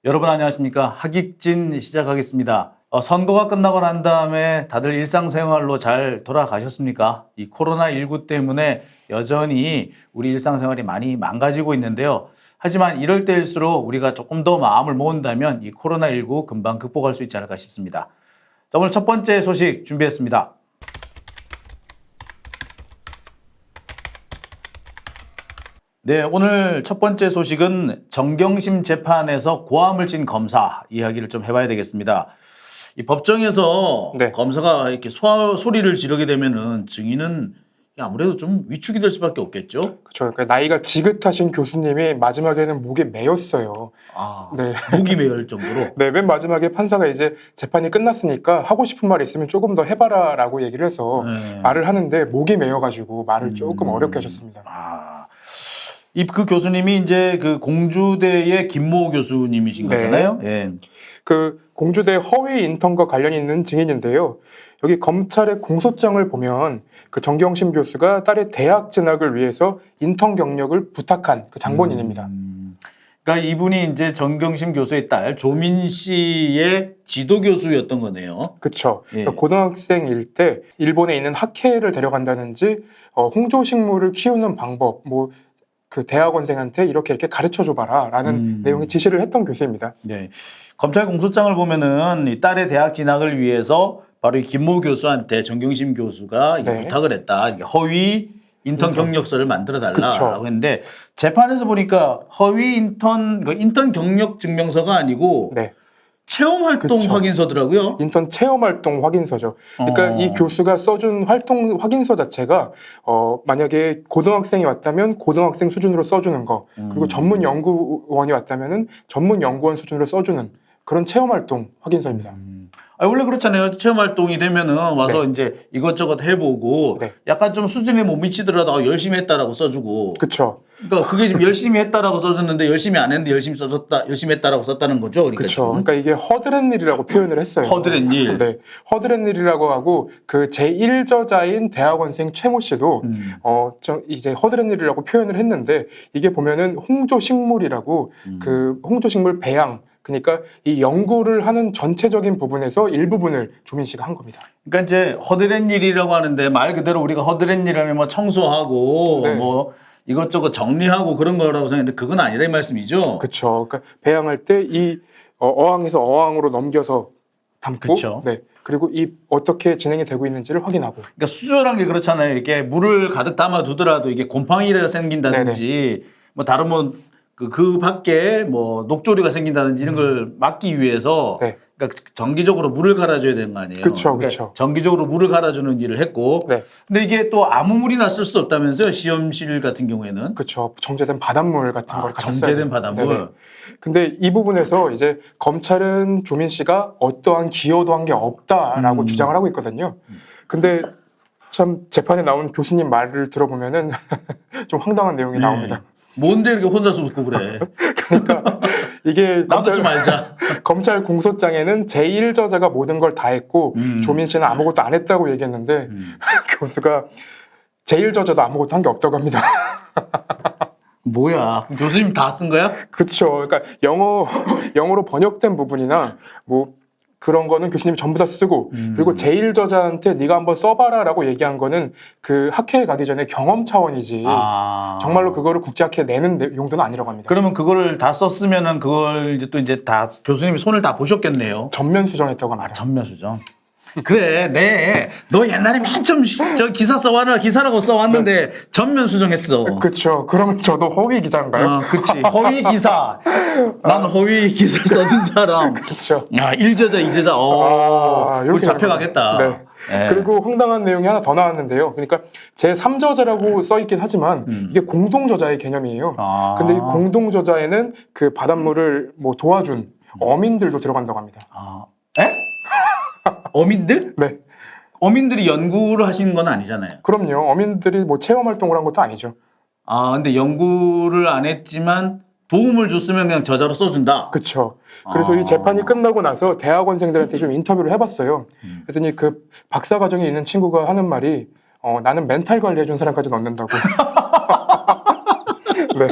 여러분 안녕하십니까? 하객진 시작하겠습니다. 선거가 끝나고 난 다음에 다들 일상생활로 잘 돌아가셨습니까? 이 코로나19 때문에 여전히 우리 일상생활이 많이 망가지고 있는데요. 하지만 이럴 때일수록 우리가 조금 더 마음을 모은다면 이 코로나19 금방 극복할 수 있지 않을까 싶습니다. 자, 오늘 첫 번째 소식 준비했습니다. 네, 오늘 첫 번째 소식은 정경심 재판에서 고함을 친 검사 이야기를 좀 해봐야 되겠습니다. 이 법정에서 검사가 이렇게 소리를 지르게 되면은 증인은 아무래도 좀 위축이 될 수밖에 없겠죠. 그렇죠. 그러니까 나이가 지긋하신 교수님이 마지막에는 목에 매였어요. 네. 목이 매일 정도로. 네, 맨 마지막에 판사가 이제 재판이 끝났으니까 하고 싶은 말이 있으면 조금 더 해봐라라고 얘기를 해서 말을 하는데 목이 매여가지고 말을 조금 어렵게 하셨습니다. 그 교수님이 이제 그 공주대의 김모 교수님이신 거잖아요. 예. 그 공주대 허위 인턴과 관련이 있는 증인인데요. 여기 검찰의 공소장을 보면 그 정경심 교수가 딸의 대학 진학을 위해서 인턴 경력을 부탁한 그 장본인입니다. 그러니까 이분이 이제 정경심 교수의 딸 조민 씨의 지도 교수였던 거네요. 그렇죠. 예. 고등학생일 때 일본에 있는 학회를 데려간다든지 홍조식물을 키우는 방법, 그 대학원생한테 이렇게 가르쳐 줘봐라라는 내용의 지시를 했던 교수입니다. 네. 검찰 공소장을 보면은 이 딸의 대학 진학을 위해서 바로 이 김모 교수한테 정경심 교수가 부탁을 했다. 허위 인턴 경력서를 만들어 달라라고 했는데 재판에서 보니까 허위 인턴 경력 증명서가 아니고 체험 활동 확인서더라고요. 인턴 체험 활동 확인서죠. 그러니까 이 교수가 써준 활동 확인서 자체가 만약에 고등학생이 왔다면 고등학생 수준으로 써주는 거, 그리고 전문 연구원이 왔다면은 전문 연구원 수준으로 써주는 그런 체험 활동 확인서입니다. 원래 그렇잖아요. 체험 활동이 되면은 와서 이제 이것저것 해보고 약간 좀 수준에 못 미치더라도 열심히 했다라고 써주고. 그렇죠. 그러니까 그게 지금 열심히 했다라고 써줬는데 열심히 안 했는데 열심히 했다라고 썼다는 거죠. 그러니까, 그러니까 이게 허드렛 일이라고 표현을 했어요. 허드렛 일. 네, 허드렛 일이라고 하고 그 제1저자인 대학원생 최모 씨도 이제 허드렛 일이라고 표현을 했는데 이게 보면은 홍조식물이라고 그 홍조식물 배양. 그러니까 이 연구를 하는 전체적인 부분에서 일부분을 조민 씨가 한 겁니다. 그러니까 이제 허드렛 일이라고 하는데 말 그대로 우리가 허드렛 일하면 뭐 청소하고 뭐 이것저것 정리하고 그런 거라고 생각했는데 그건 아니라 이 말씀이죠. 그렇죠. 그러니까 배양할 때 이 어항에서 어항으로 넘겨서 담고, 그리고 이 어떻게 진행이 되고 있는지를 확인하고. 그러니까 수조란 게 그렇잖아요. 이게 물을 가득 담아두더라도 이게 곰팡이가 생긴다든지 뭐 다른 그 밖에 뭐 녹조리가 생긴다든지 이런 걸 막기 위해서 그러니까 정기적으로 물을 갈아줘야 되는 거 아니에요. 그렇죠, 그러니까 정기적으로 물을 갈아주는 일을 했고, 근데 이게 또 아무 물이나 쓸 수 없다면서요, 시험실 같은 경우에는. 그렇죠. 정제된 바닷물 같은 걸 갖다 써야 정제된 바닷물. 근데 이 부분에서 이제 검찰은 조민 씨가 어떠한 기여도 한 게 없다라고 주장을 하고 있거든요. 근데 참 재판에 나온 교수님 말을 들어보면은 좀 황당한 내용이 나옵니다. 뭔데 이렇게 혼자서 웃고 그래. 그러니까 이게 나도 좀 알자. 검찰 공소장에는 제1저자가 모든 걸 다 했고 조민 씨는 아무것도 안 했다고 얘기했는데 교수가 제1저자도 아무것도 한 게 없다고 합니다. 뭐야? 교수님 다 쓴 거야? 그렇죠. 그러니까 영어로 번역된 부분이나 뭐 그런 거는 교수님이 전부 다 쓰고 그리고 제1저자한테 네가 한번 써봐라라고 얘기한 거는 그 학회에 가기 전에 경험 차원이지 정말로 그거를 국제학회에 내는 용도는 아니라고 합니다. 그러면 그거를 다 썼으면은 그걸 이제 다 교수님이 손을 다 보셨겠네요. 전면 수정했다고 합니다. 전면 수정. 그래, 너 옛날에 맨 처음 저 기사라고 써왔는데 전면 수정했어. 그렇죠. 그러면 저도 허위 기자인가요? 그렇지. 허위 기사. 난 허위 기사 써준 사람. 그렇죠. 일저자, 이저자. 우리 잡혀가겠다. 그리고 황당한 내용이 하나 더 나왔는데요. 그러니까 제3저자라고 써있긴 하지만 이게 공동저자의 개념이에요. 근데 이 공동저자에는 그 바닷물을 뭐 도와준 어민들도 들어간다고 합니다. 에? 어민들? 네. 어민들이 연구를 하시는 건 아니잖아요. 그럼요. 어민들이 뭐 체험 활동을 한 것도 아니죠. 근데 연구를 안 했지만 도움을 줬으면 그냥 저자로 써준다. 그렇죠. 그래서 이 재판이 끝나고 나서 대학원생들한테 좀 인터뷰를 해봤어요. 그랬더니 그 박사과정에 있는 친구가 하는 말이 나는 멘탈 관리해준 사람까지 넣는다고. 네.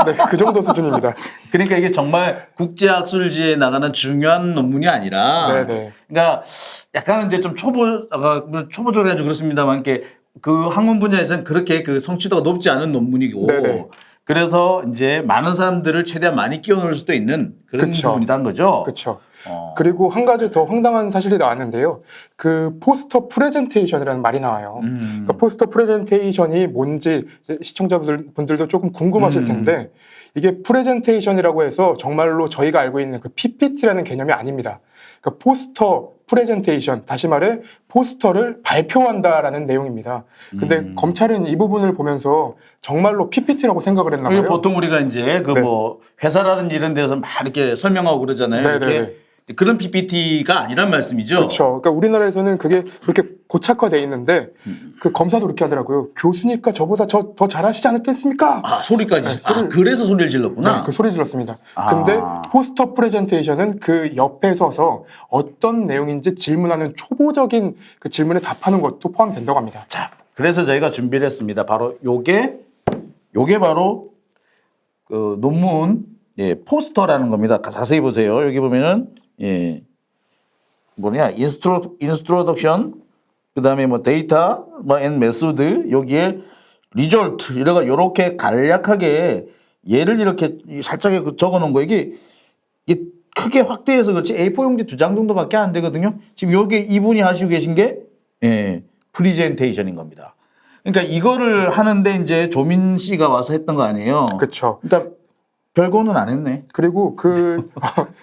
네, 그 정도 수준입니다. 그러니까 이게 정말 국제학술지에 나가는 중요한 논문이 아니라, 네네. 그러니까 약간은 이제 좀 초보적으로 해가지고 그렇습니다만, 이렇게 그 학문 분야에서는 그렇게 그 성취도가 높지 않은 논문이고, 네네. 그래서 이제 많은 사람들을 최대한 많이 끼워넣을 수도 있는 그런 그쵸. 부분이라는 거죠. 그렇죠. 어. 그리고 한 가지 더 황당한 사실이 나왔는데요. 그 포스터 프레젠테이션이라는 말이 나와요. 그 포스터 프레젠테이션이 뭔지 이제 시청자분들도 조금 궁금하실 텐데 이게 프레젠테이션이라고 해서 정말로 저희가 알고 있는 그 PPT라는 개념이 아닙니다. 그 포스터 프레젠테이션, 다시 말해 포스터를 발표한다라는 내용입니다. 근데 검찰은 이 부분을 보면서 정말로 PPT라고 생각을 했나 이게 봐요. 보통 우리가 이제 그 네. 뭐 회사라든지 이런 데서 막 이렇게 설명하고 그러잖아요. 네네네. 이렇게 그런 PPT가 아니란 말씀이죠. 그렇죠. 그러니까 우리나라에서는 그게 그렇게 고착화돼 있는데 그 검사도 그렇게 하더라고요. 교수니까 저보다 더 잘하시지 않겠습니까? 아, 소리까지. 네, 아, 그래서 소리를 질렀구나. 네, 그 소리 질렀습니다. 아. 근데 포스터 프레젠테이션은 그 옆에 서서 어떤 내용인지 질문하는 초보적인 그 질문에 답하는 것도 포함된다고 합니다. 자, 그래서 저희가 준비를 했습니다. 바로 요게 바로 그 논문 포스터라는 겁니다. 자세히 보세요. 여기 보면은 뭐냐 인스트로덕션 그다음에 뭐 데이터 앤 메소드 여기에 리졸트 이렇게 간략하게 예를 이렇게 살짝 적어 놓은 거 이게 크게 확대해서 그렇지 A4 용지 2장 정도밖에 안 되거든요. 지금 요게 이분이 하시고 계신 게 프리젠테이션인 겁니다. 그러니까 이거를 하는데 이제 조민 씨가 와서 했던 거 아니에요. 그렇죠. 그러니까 별거는 안 했네. 그리고 그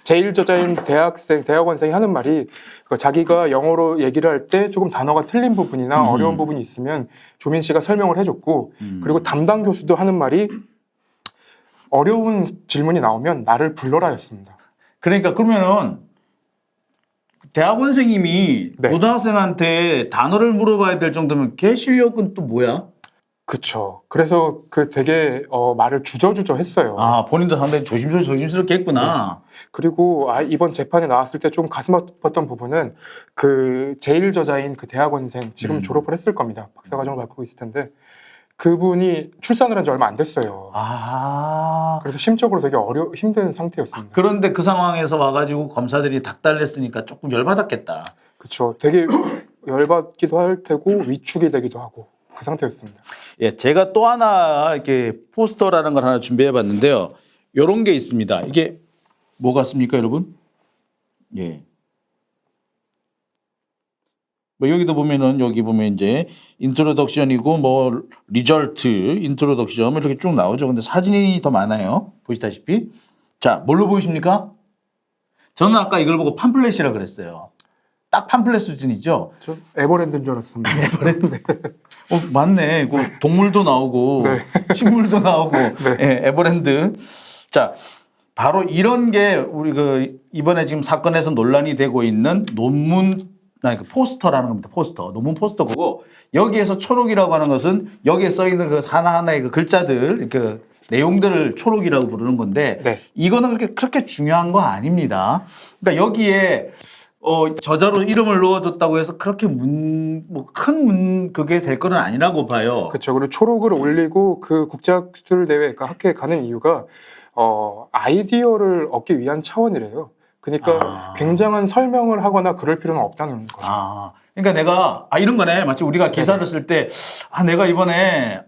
제1저자인 대학원생이 하는 말이 자기가 영어로 얘기를 할 때 조금 단어가 틀린 부분이나 어려운 부분이 있으면 조민 씨가 설명을 해줬고 그리고 담당 교수도 하는 말이 어려운 질문이 나오면 나를 불러라였습니다. 그러니까 그러면은 대학원생님이 네. 고등학생한테 단어를 물어봐야 될 정도면 걔 실력은 또 뭐야? 그쵸. 그래서 그 되게 말을 주저주저 했어요. 아, 본인도 상당히 조심스럽게 했구나. 그리고 이번 재판에 나왔을 때 좀 가슴 아팠던 부분은 그 제1저자인 그 대학원생 지금 졸업을 했을 겁니다. 박사과정을 밟고 있을 텐데 그분이 출산을 한 지 얼마 안 됐어요. 아. 그래서 심적으로 되게 힘든 상태였습니다. 그런데 그 상황에서 와가지고 검사들이 닥달냈으니까 조금 열받았겠다. 그렇죠. 되게 열받기도 할 테고 위축이 되기도 하고 그 상태였습니다. 예, 제가 또 하나 이렇게 포스터라는 걸 하나 준비해 봤는데요. 요런 게 있습니다. 이게 뭐 같습니까, 여러분? 예. 뭐 여기도 보면은 여기 보면 이제 인트로덕션이고 뭐 리절트, 인트로덕션 이렇게 쭉 나오죠. 근데 사진이 더 많아요. 보시다시피. 자, 뭘로 보이십니까? 저는 아까 이걸 보고 팜플렛이라 그랬어요. 딱 팜플렛 수준이죠. 저 에버랜드인 줄 알았습니다. 에버랜드. 맞네. 그 동물도 나오고 네. 식물도 나오고 예, 에버랜드. 자, 바로 이런 게 우리 그 이번에 지금 사건에서 논란이 되고 있는 그 포스터라는 겁니다. 포스터. 논문 포스터 보고 여기에서 초록이라고 하는 것은 여기에 써 있는 그 하나하나의 그 글자들 그 내용들을 초록이라고 부르는 건데 네. 이거는 그렇게 중요한 거 아닙니다. 그러니까 여기에 저자로 이름을 넣어줬다고 해서 그렇게 그게 될 거는 아니라고 봐요. 그렇죠. 그리고 초록을 올리고 그 국제학술 대회, 그러니까 학회에 가는 이유가 아이디어를 얻기 위한 차원이래요. 그러니까 굉장한 설명을 하거나 그럴 필요는 없다는 거죠. 그러니까 내가 이런 거네. 마치 우리가 기사를 쓸 때 내가 이번에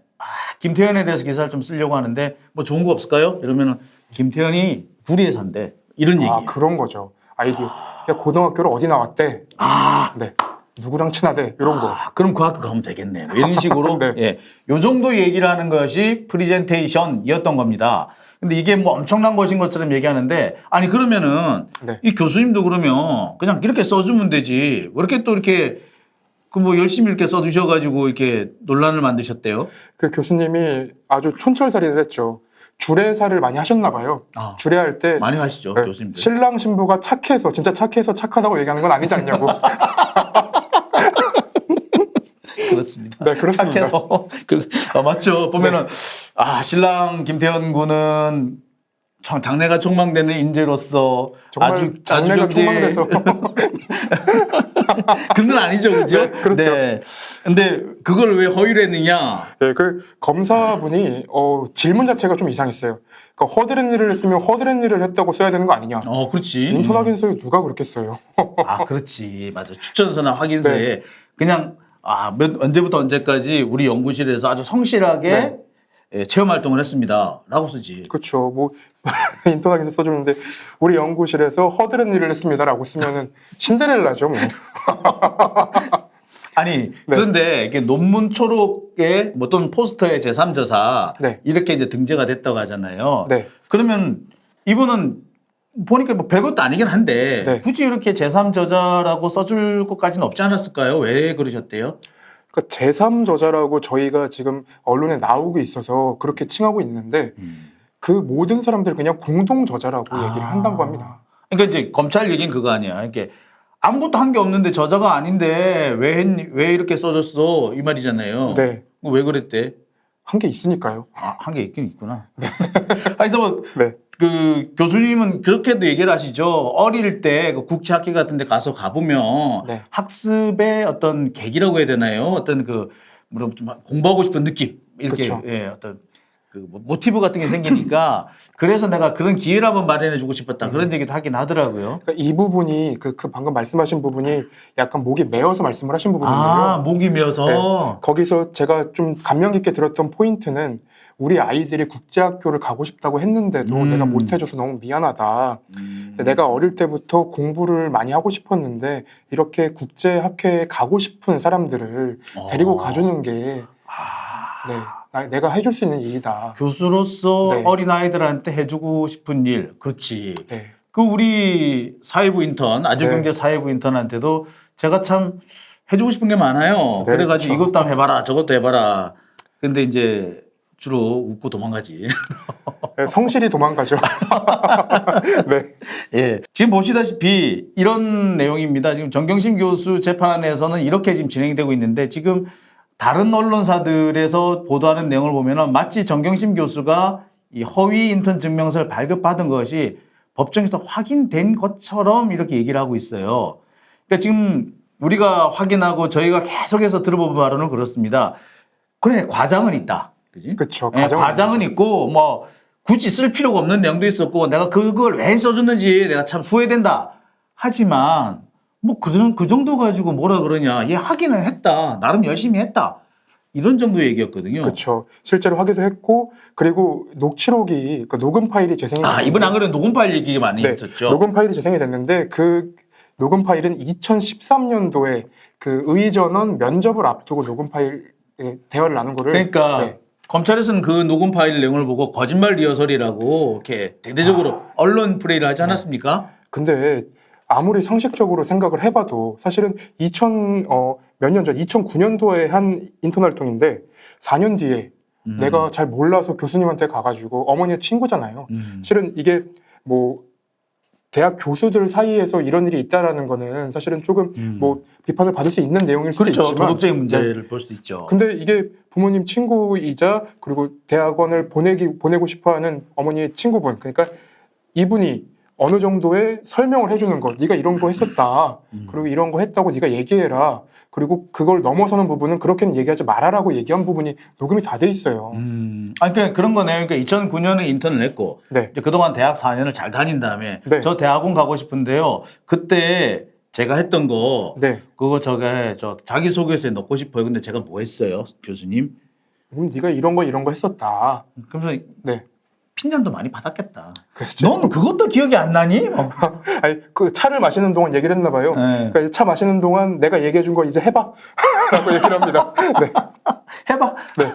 김태현에 대해서 기사를 좀 쓰려고 하는데 뭐 좋은 거 없을까요? 이러면은 김태현이 구리에 산대. 이런 얘기예요. 그런 거죠. 아이디어. 야, 고등학교를 어디 나왔대? 네. 누구랑 친하대? 이런 거. 그럼 그 학교 가면 되겠네. 뭐 이런 식으로. 네. 예. 요 정도 얘기를 하는 것이 프리젠테이션이었던 겁니다. 근데 이게 뭐 엄청난 것인 것처럼 얘기하는데 아니 그러면은 네. 이 교수님도 그러면 그냥 이렇게 써주면 되지. 왜 이렇게 또 이렇게 그 뭐 열심히 이렇게 써주셔가지고 이렇게 논란을 만드셨대요? 그 교수님이 아주 촌철살인을 했죠. 주례사를 많이 하셨나 봐요. 주례할 때 많이 하시죠, 네, 교수님들. 신랑 신부가 진짜 착해서 착하다고 얘기하는 건 아니지 않냐고. 그렇습니다. 네, 그렇습니다. 착해서 맞죠. 보면은 신랑 김태현 군은 장래가 촉망되는 인재로서 정말 장래가 촉망돼서 그런 건 아니죠, 그죠? 네, 그렇죠. 네. 근데 그걸 왜 허위로 했느냐? 네, 그 검사분이 질문 자체가 좀 이상했어요. 그러니까 허드렛 일을 했으면 허드렛 일을 했다고 써야 되는 거 아니냐? 그렇지. 인턴 확인서에 누가 그렇게 써요? 아, 그렇지. 맞아. 추천서나 확인서에 네. 그냥 언제부터 언제까지 우리 연구실에서 아주 성실하게 네. 예, 체험 활동을 했습니다. 라고 쓰지. 그렇죠. 뭐 인턴 확인서 써주는데 우리 연구실에서 허드렛 일을 했습니다라고 쓰면은 신데렐라죠, 뭐. 아니, 네. 그런데 이게 논문 초록에 뭐 또는 포스터에 제3저자 네. 이렇게 이제 등재가 됐다고 하잖아요. 네. 그러면 이분은 보니까 뭐 별것도 아니긴 한데 네. 굳이 이렇게 제3저자라고 써줄 것까지는 없지 않았을까요? 왜 그러셨대요? 그러니까 제3저자라고 저희가 지금 언론에 나오고 있어서 그렇게 칭하고 있는데 그 모든 사람들 그냥 공동저자라고 얘기를 한다고 합니다. 그러니까 이제 검찰 얘기는 그거 아니야. 이렇게 아무것도 한 게 없는데 저자가 아닌데 왜 이렇게 써줬어? 이 말이잖아요. 네. 왜 그랬대? 한 게 있으니까요. 한 게 있긴 있구나. 그래서 뭐 네. 그 교수님은 그렇게도 얘기를 하시죠. 어릴 때그 국제학회 같은 데 가보면 네. 학습의 어떤 계기라고 해야 되나요? 어떤 좀 공부하고 싶은 느낌. 이렇게 그쵸. 예, 어떤 모티브 같은 게 생기니까 그래서 내가 그런 기회를 한번 마련해 주고 싶었다. 그런 얘기도 하긴 하더라고요. 그러니까 이 부분이 그 방금 말씀하신 부분이 약간 목이 메어서 말씀을 하신 부분인데요. 목이 메어서. 네. 거기서 제가 좀 감명 깊게 들었던 포인트는 우리 아이들이 국제학교를 가고 싶다고 했는데도 내가 못해줘서 너무 미안하다. 내가 어릴 때부터 공부를 많이 하고 싶었는데 이렇게 국제학회에 가고 싶은 사람들을 데리고 가주는 게 내가 해줄 수 있는 일이다. 교수로서 네. 어린아이들한테 해주고 싶은 일. 그렇지. 네. 그 우리 사회부 인턴, 아주경제 사회부 인턴한테도 제가 참 해주고 싶은 게 많아요. 네, 그래가지고 그렇죠. 이것도 한번 해봐라, 저것도 해봐라. 근데 이제 주로 웃고 도망가지. 네, 성실히 도망가죠. 네. 예. 지금 보시다시피 이런 내용입니다. 지금 정경심 교수 재판에서는 이렇게 지금 진행이 되고 있는데 지금 다른 언론사들에서 보도하는 내용을 보면은 마치 정경심 교수가 이 허위 인턴 증명서를 발급받은 것이 법정에서 확인된 것처럼 이렇게 얘기를 하고 있어요. 그러니까 지금 우리가 확인하고 저희가 계속해서 들어본 바로는 그렇습니다. 그래, 과장은 있다. 그지? 그쵸. 예, 과장은 있고 뭐 굳이 쓸 필요가 없는 내용도 있었고 내가 그걸 왜 써줬는지 내가 참 후회된다. 하지만 뭐 그 정도 가지고 뭐라 그러냐. 얘 확인을 했다. 나름 열심히 했다. 이런 정도 얘기였거든요. 그렇죠. 실제로 하기도 했고 그리고 녹취록이 그러니까 녹음 파일이 재생이 됐는데 이번 안 그래도 녹음 파일 얘기 많이 네, 했었죠. 녹음 파일이 재생이 됐는데 그 녹음 파일은 2013년도에 그 의전원 면접을 앞두고 녹음 파일 대화를 나눈 거를 그러니까 네. 검찰에서는 그 녹음 파일 내용을 보고 거짓말 리허설이라고 이렇게 대대적으로 언론 플레이를 하지 않았습니까? 근데 아무리 상식적으로 생각을 해봐도 사실은 몇 년 전 2009년도에 한 인턴 활동인데 4년 뒤에 내가 잘 몰라서 교수님한테 가가지고 어머니의 친구잖아요. 실은 이게 뭐 대학 교수들 사이에서 이런 일이 있다라는 거는 사실은 조금 뭐 비판을 받을 수 있는 내용일 수도 그렇죠. 있지만 도덕적인 문제를 볼 수 있죠. 근데 이게 부모님 친구이자 그리고 대학원을 보내고 싶어하는 어머니의 친구분 그러니까 이분이 어느 정도의 설명을 해주는 것 네가 이런 거 했었다 그리고 이런 거 했다고 네가 얘기해라 그리고 그걸 넘어서는 부분은 그렇게는 얘기하지 말아라고 얘기한 부분이 녹음이 다 돼 있어요. 그러니까 그런 거네요. 그러니까 2009년에 인턴을 했고 네. 이제 그동안 대학 4년을 잘 다닌 다음에 네. 저 대학원 가고 싶은데요. 그때 제가 했던 거 네. 그거 저 자기소개서에 넣고 싶어요. 근데 제가 뭐 했어요, 교수님? 네가 이런 거 했었다. 그러면서 네. 핀잔도 많이 받았겠다. 그렇죠. 넌 그것도 기억이 안 나니? 아니 그 차를 마시는 동안 얘기를 했나 봐요. 네. 그러니까 차 마시는 동안 내가 얘기해 준 거 이제 해봐 라고 얘기를 합니다. 네. 해봐. 네.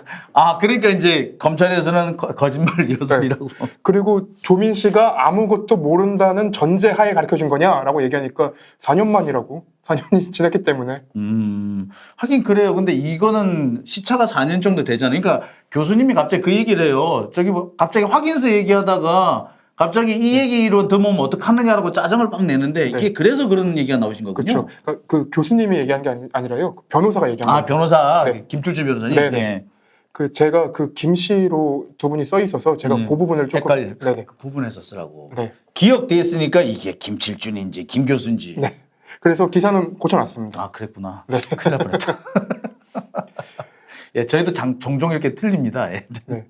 그러니까 이제 검찰에서는 거짓말 리허설이라고. 그리고 조민 씨가 아무것도 모른다는 전제하에 가르쳐 준 거냐라고 얘기하니까 4년 만이라고 4년이 지났기 때문에 하긴 그래요. 근데 이거는 시차가 4년 정도 되잖아요. 그러니까 교수님이 갑자기 그 얘기를 해요. 저기 뭐 갑자기 확인서 얘기하다가 갑자기 이 얘기로 들어오면 어떡하느냐라고 짜증을 막 내는데 이게 그래서 그런 얘기가 나오신 거군요. 그렇죠. 그러니까 그 교수님이 얘기한 게 아니라요. 변호사가 얘기한 거예요. 변호사 네. 김출주 변호사님. 네네. 네. 그 제가 그 김씨로 두 분이 써 있어서 제가 그 부분을 조금 헷갈려. 네네. 구분해서 쓰라고. 네. 기억돼 있으니까 이게 김칠준인지 김 교수인지. 네. 그래서 기사는 고쳐놨습니다. 아, 그랬구나. 네. 큰일 날 뻔했다. 예, 저희도 종종 이렇게 틀립니다. 예. 네.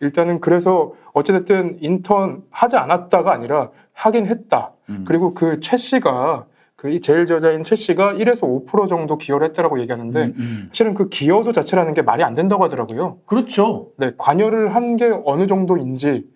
일단은 그래서 어찌됐든 인턴 하지 않았다가 아니라 하긴 했다. 그리고 그 최 씨가 이 제일 저자인 최 씨가 1에서 5% 정도 기여를 했다라고 얘기하는데 사실은 그 기여도 자체라는 게 말이 안 된다고 하더라고요. 그렇죠. 네, 관여를 한 게 어느 정도인지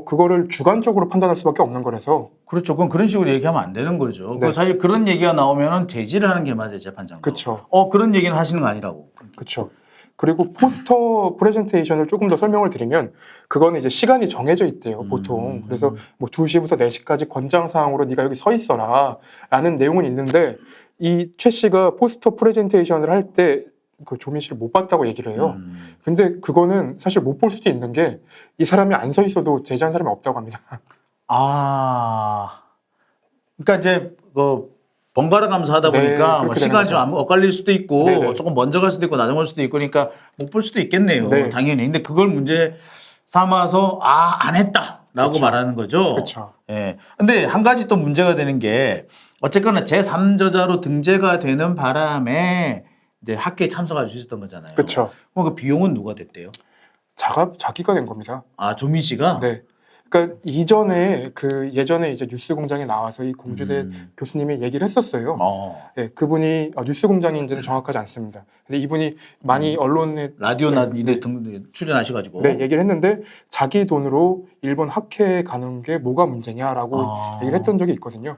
그거를 주관적으로 판단할 수밖에 없는 거라서. 그렇죠. 그건 그런 식으로 얘기하면 안 되는 거죠. 네. 사실 그런 얘기가 나오면은 제지를 하는 게 맞아요, 재판장도. 그렇죠. 그런 얘기는 하시는 거 아니라고. 그렇죠. 그리고 포스터 프레젠테이션을 조금 더 설명을 드리면 그거는 이제 시간이 정해져 있대요, 보통. 그래서 뭐 2시부터 4시까지 권장사항으로 네가 여기 서 있어라 라는 내용은 있는데 이 최 씨가 포스터 프레젠테이션을 할 때 그 조민 씨를 못 봤다고 얘기를 해요. 근데 그거는 사실 못 볼 수도 있는 게 이 사람이 안 서 있어도 제지한 사람이 없다고 합니다. 아, 그러니까 이제 번갈아 가면서 하다 네, 보니까 그렇게 시간이 되는 좀 엇갈릴 수도 있고 네네. 조금 먼저 갈 수도 있고 나중 갈 수도 있고 그러니까 못 볼 수도 있겠네요. 네. 당연히. 근데 그걸 문제 삼아서 안 했다라고 그렇죠. 말하는 거죠. 그렇죠. 예. 근데 한 가지 또 문제가 되는 게 어쨌거나 제3저자로 등재가 되는 바람에 이제 학회에 참석할 수 있었던 거잖아요. 그렇죠. 그럼 그 비용은 누가 됐대요? 자기가 낸 겁니다. 아, 조민 씨가? 네. 그러니까 예전에 이제 뉴스공장에 나와서 이 공주대 교수님이 얘기를 했었어요. 네, 그분이 뉴스공장인지는 정확하지 않습니다. 근데 이분이 많이 언론에 라디오나 네, 이래 네. 출연하셔가지고. 네, 얘기를 했는데 자기 돈으로 일본 학회에 가는 게 뭐가 문제냐라고 얘기를 했던 적이 있거든요.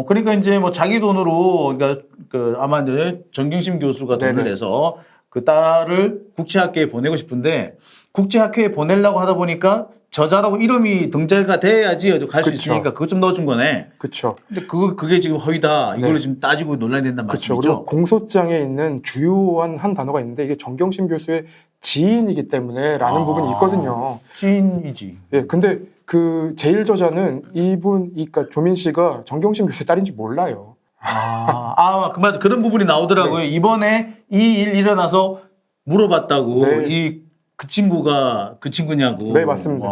그러니까 이제 뭐 자기 돈으로 그러니까 아마 이제 정경심 교수가 돈을 네네. 내서 그 딸을 국제학회에 보내고 싶은데 국제학회에 보내려고 하다 보니까 저자라고 이름이 등재가 돼야지 갈 수 그쵸. 있으니까 그것 좀 넣어준 거네. 그렇죠. 근데 그게 지금 허위다. 이거를 네. 지금 따지고 논란이 된다는 그렇죠. 말씀이죠. 그리고 공소장에 있는 주요한 한 단어가 있는데 이게 정경심 교수의 지인이기 때문에라는 부분이 있거든요. 지인이지. 예, 근데 그 제일 저자는 그러니까 조민 씨가 정경심 교수의 딸인지 몰라요. 맞아. 그런 부분이 나오더라고요. 네. 이번에 이 일 일어나서 물어봤다고. 네. 그 친구가 그 친구냐고. 네, 맞습니다.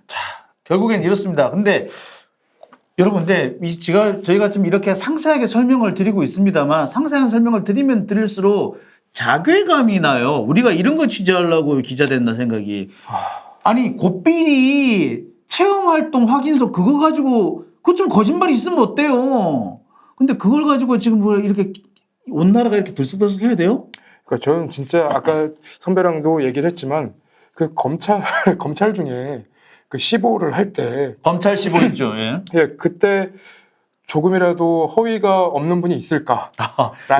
자, 결국엔 이렇습니다. 근데 여러분, 저희가 좀 이렇게 상세하게 설명을 드리고 있습니다만 상세한 설명을 드리면 드릴수록 자괴감이 나요. 우리가 이런 거 취재하려고 기자 됐나 생각이. 아니, 고삐리 체험활동 확인서 그거 가지고 그거 좀 거짓말이 있으면 어때요? 근데 그걸 가지고 지금 뭐 이렇게 온 나라가 이렇게 들썩들썩 해야 돼요? 그러니까 저는 진짜 아까 선배랑도 얘기를 했지만 그 검찰 중에 그 시보를 할 때 검찰 15있죠. 예. 예, 그때 조금이라도 허위가 없는 분이 있을까라는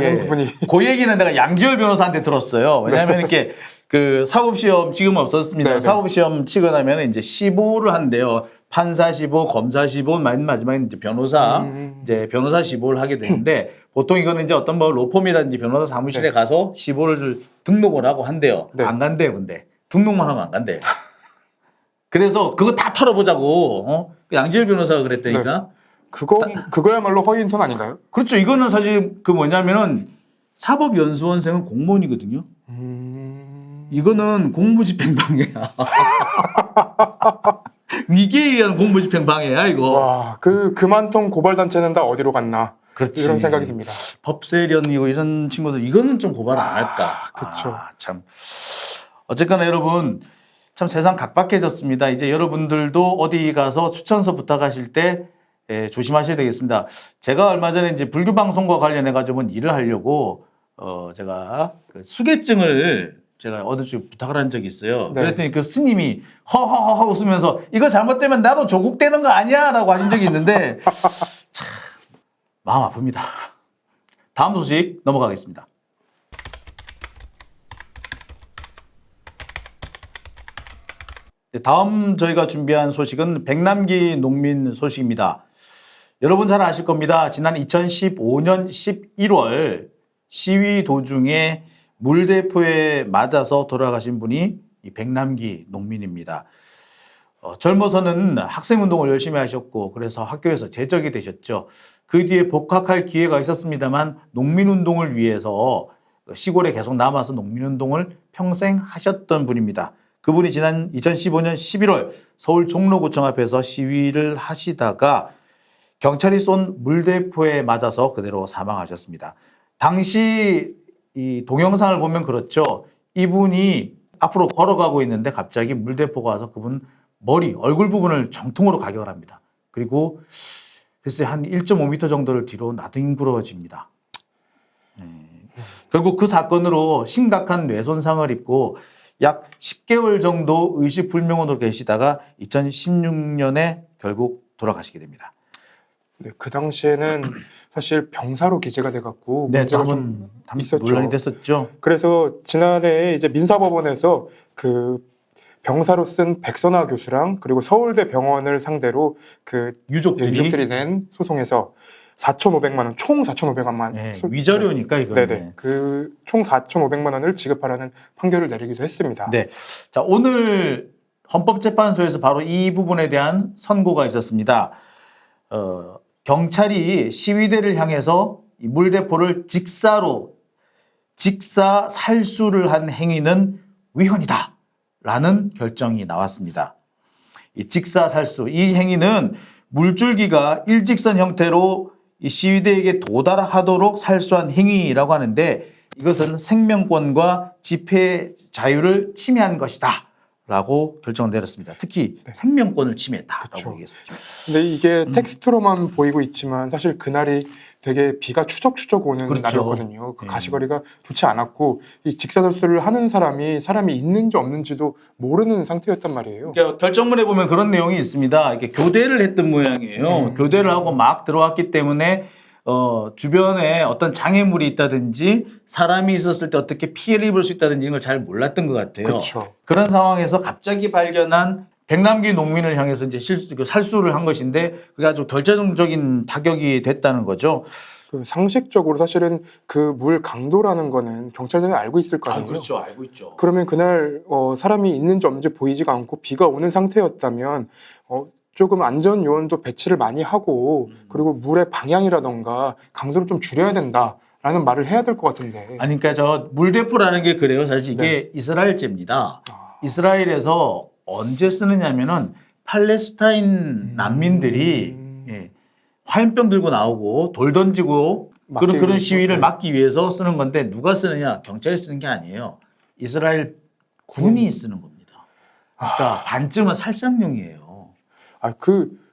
예. 부분이 그 얘기는 내가 양지열 변호사한테 들었어요. 왜냐하면 이렇게 그 사법시험 지금 없었습니다. 네네. 사법시험 치고 나면 이제 15를 한대요. 판사 15, 검사 15, 마지막에 이제 변호사 이제 변호사 15를 하게 되는데 보통 이거는 이제 어떤 뭐 로펌이라든지 변호사 사무실에 네. 가서 15를 등록을 하고 한대요. 네. 안 간대요, 근데 등록만 하면 안 간대요. 그래서 그거 다 털어보자고 양지열 변호사가 그랬다니까. 그거야말로 허위 인턴 아닌가요? 그렇죠. 이거는 사실 뭐냐면은 사법연수원생은 공무원이거든요. 이거는 공무집행방해야. 위계에 의한 공무집행방해야 이거. 와, 그 많던 고발단체는 다 어디로 갔나? 그렇지. 이런 생각이 듭니다. 법세련이고 이런 친구들 이거는 좀 고발 안 할까. 그쵸. 참. 어쨌거나 여러분 참 세상 각박해졌습니다. 이제 여러분들도 어디 가서 추천서 부탁하실 때 조심하셔야 되겠습니다. 제가 얼마 전에 이제 불교 방송과 관련해 가지고 일을 하려고 제가 그 수계증을 제가 어느 쪽에 부탁을 한 적이 있어요. 네. 그랬더니 그 스님이 허허허 웃으면서 이거 잘못되면 나도 조국되는 거 아니야라고 하신 적이 있는데 참 마음 아픕니다. 다음 소식 넘어가겠습니다. 다음 저희가 준비한 소식은 백남기 농민 소식입니다. 여러분 잘 아실 겁니다. 지난 2015년 11월 시위 도중에 물대포에 맞아서 돌아가신 분이 이 백남기 농민입니다. 젊어서는 학생운동을 열심히 하셨고 그래서 학교에서 제적이 되셨죠. 그 뒤에 복학할 기회가 있었습니다만 농민운동을 위해서 시골에 계속 남아서 농민운동을 평생 하셨던 분입니다. 그분이 지난 2015년 11월 서울 종로구청 앞에서 시위를 하시다가 경찰이 쏜 물대포에 맞아서 그대로 사망하셨습니다. 당시 이 동영상을 보면 그렇죠. 이분이 앞으로 걸어가고 있는데 갑자기 물대포가 와서 그분 머리, 얼굴 부분을 정통으로 가격을 합니다. 그리고 글쎄 한 1.5m 정도를 뒤로 나뒹굴어집니다. 결국 그 사건으로 심각한 뇌손상을 입고 약 10개월 정도 의식불명으로 계시다가 2016년에 결국 돌아가시게 됩니다. 네, 그 당시에는 사실 병사로 기재가 돼갖고 네, 문제가 한번 좀 있었죠. 논란이 됐었죠. 그래서 지난해 이제 민사법원에서 그 병사로 쓴 백선화 교수랑 그리고 서울대 병원을 상대로 그 유족들이 낸 소송에서 4,500만 원, 총 4,500만 원. 네, 위자료니까 이거는. 네네. 그 총 4,500만 원을 지급하라는 판결을 내리기도 했습니다. 네. 자, 오늘 헌법재판소에서 바로 이 부분에 대한 선고가 있었습니다. 경찰이 시위대를 향해서 이 물대포를 직사 살수를 한 행위는 위헌이다 라는 결정이 나왔습니다. 이 직사살수, 이 행위는 물줄기가 일직선 형태로 이 시위대에게 도달하도록 살수한 행위라고 하는데 이것은 생명권과 집회 자유를 침해한 것이다 라고 결정을 내렸습니다. 특히 생명권을 침해했다라고 얘기했었죠. 근데 이게 텍스트로만 보이고 있지만 사실 그날이 되게 비가 추적추적 오는 그렇죠. 날이었거든요. 그 가시거리가 좋지 않았고 이 직사살수를 하는 사람이 있는지 없는지도 모르는 상태였단 말이에요. 그러니까 결정문에 보면 그런 내용이 있습니다. 이게 교대를 했던 모양이에요. 교대를 하고 막 들어왔기 때문에 주변에 어떤 장애물이 있다든지 사람이 있었을 때 어떻게 피해를 입을 수 있다든지 이런 걸 잘 몰랐던 것 같아요. 그렇죠. 그런 상황에서 갑자기 발견한 백남기 농민을 향해서 이제 살수를 한 것인데 그게 아주 결정적인 타격이 됐다는 거죠. 그 상식적으로 사실은 그 물 강도라는 거는 경찰들은 알고 있을 거아요. 그렇죠, 알고 있죠. 그러면 그날 사람이 있는지 없는지 보이지가 않고 비가 오는 상태였다면 조금 안전 요원도 배치를 많이 하고 그리고 물의 방향이라던가 강도를 좀 줄여야 된다라는 말을 해야 될 것 같은데. 아니 그러니까 저 물대포라는 게 그래요. 사실 이게 이스라엘제입니다. 이스라엘에서 언제 쓰느냐면은 팔레스타인 난민들이 화염병 들고 나오고 돌 던지고 그런 시위를 막기 위해서 쓰는 건데 누가 쓰느냐? 경찰이 쓰는 게 아니에요. 이스라엘 군이 쓰는 겁니다. 그러니까 반쯤은 살상용이에요.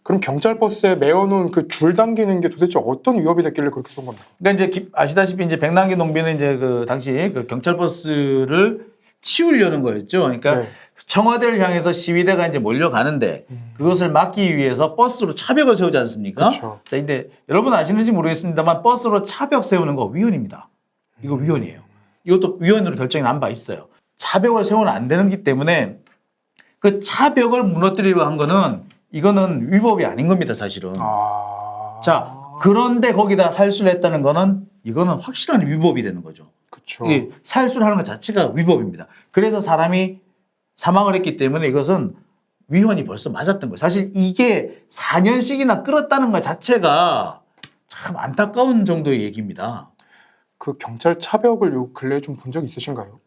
그럼 경찰 버스에 메어놓은 그 줄 당기는 게 도대체 어떤 위협이 됐길래 그렇게 쏜 겁니까? 그러니까 이제 아시다시피 이제 백남기 농민은 이제 그 당시 그 경찰 버스를 치우려는 거였죠. 그러니까 청와대를 향해서 시위대가 이제 몰려가는데 그것을 막기 위해서 버스로 차벽을 세우지 않습니까? 그쵸. 자, 근데 여러분 아시는지 모르겠습니다만 버스로 차벽 세우는 거 위헌입니다. 이거 위헌이에요. 이것도 위헌으로 결정이 난 바 있어요. 차벽을 세우면 안 되는 기 때문에 그 차벽을 무너뜨리려고 한 거는 이거는 위법이 아닌 겁니다, 사실은. 자, 그런데 거기다 살수를 했다는 거는 이거는 확실한 위법이 되는 거죠. 그렇죠. 이 살수를 하는 것 자체가 위법입니다. 그래서 사람이 사망을 했기 때문에 이것은 위헌이 벌써 맞았던 거예요. 사실 이게 4년씩이나 끌었다는 것 자체가 참 안타까운 정도의 얘기입니다. 그 경찰 차벽을 요 근래에 좀 본 적 있으신가요?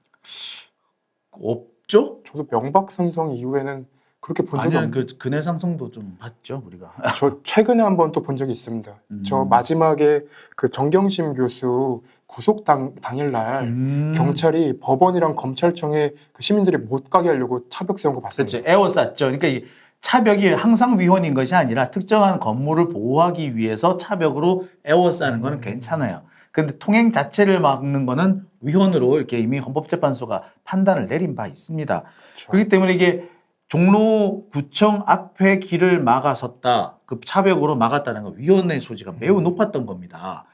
없죠? 저도 명박산성 이후에는 그렇게 본 적이 아니요, 그 근해상성도 좀 봤죠, 우리가. 저 최근에 한번 또 본 적이 있습니다. 저 마지막에 그 정경심 교수 구속 당일날 경찰이 법원이랑 검찰청에 그 시민들이 못 가게 하려고 차벽 세운 거 봤습니다. 그렇죠. 에워쌌죠. 그러니까 이 차벽이 항상 위헌인 것이 아니라 특정한 건물을 보호하기 위해서 차벽으로 에워싸는 거는 괜찮아요. 그런데 통행 자체를 막는 거는 위헌으로 이렇게 이미 헌법재판소가 판단을 내린 바 있습니다. 그렇죠. 그렇기 때문에 이게 종로구청 앞에 길을 막아섰다. 그 차벽으로 막았다는 건 위헌의 소지가 매우 높았던 겁니다.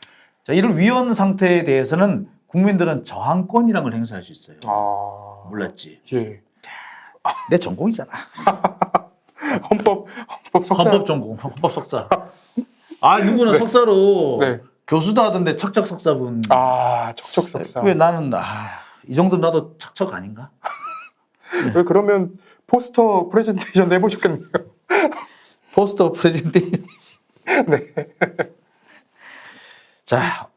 자, 이런 위헌 상태에 대해서는 국민들은 저항권이라는 걸 행사할 수 있어요. 몰랐지? 예. 내 전공이잖아. 헌법 석사. 헌법 전공, 헌법 석사. 누구나 석사로 교수도 하던데 척척 석사분. 척척 석사. 왜 나는 이 정도 나도 척척 아닌가? 왜 그러면 포스터 프레젠테이션 해보셨겠네요. 포스터 프레젠테이션. 네. 자,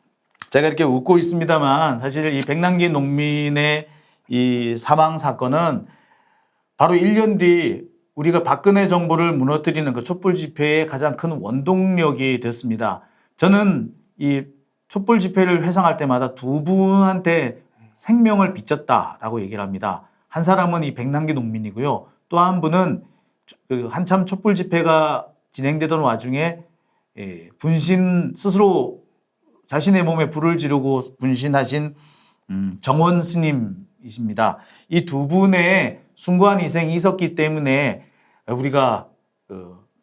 제가 이렇게 웃고 있습니다만 사실 이 백남기 농민의 이 사망 사건은 바로 1년 뒤 우리가 박근혜 정부를 무너뜨리는 그 촛불 집회의 가장 큰 원동력이 됐습니다. 저는 이 촛불 집회를 회상할 때마다 두 분한테 생명을 바쳤다라고 얘기를 합니다. 한 사람은 이 백남기 농민이고요. 또 한 분은 그 한참 촛불 집회가 진행되던 와중에 분신 스스로 자신의 몸에 불을 지르고 분신하신 정원 스님이십니다. 이 두 분의 숭고한 희생이 있었기 때문에 우리가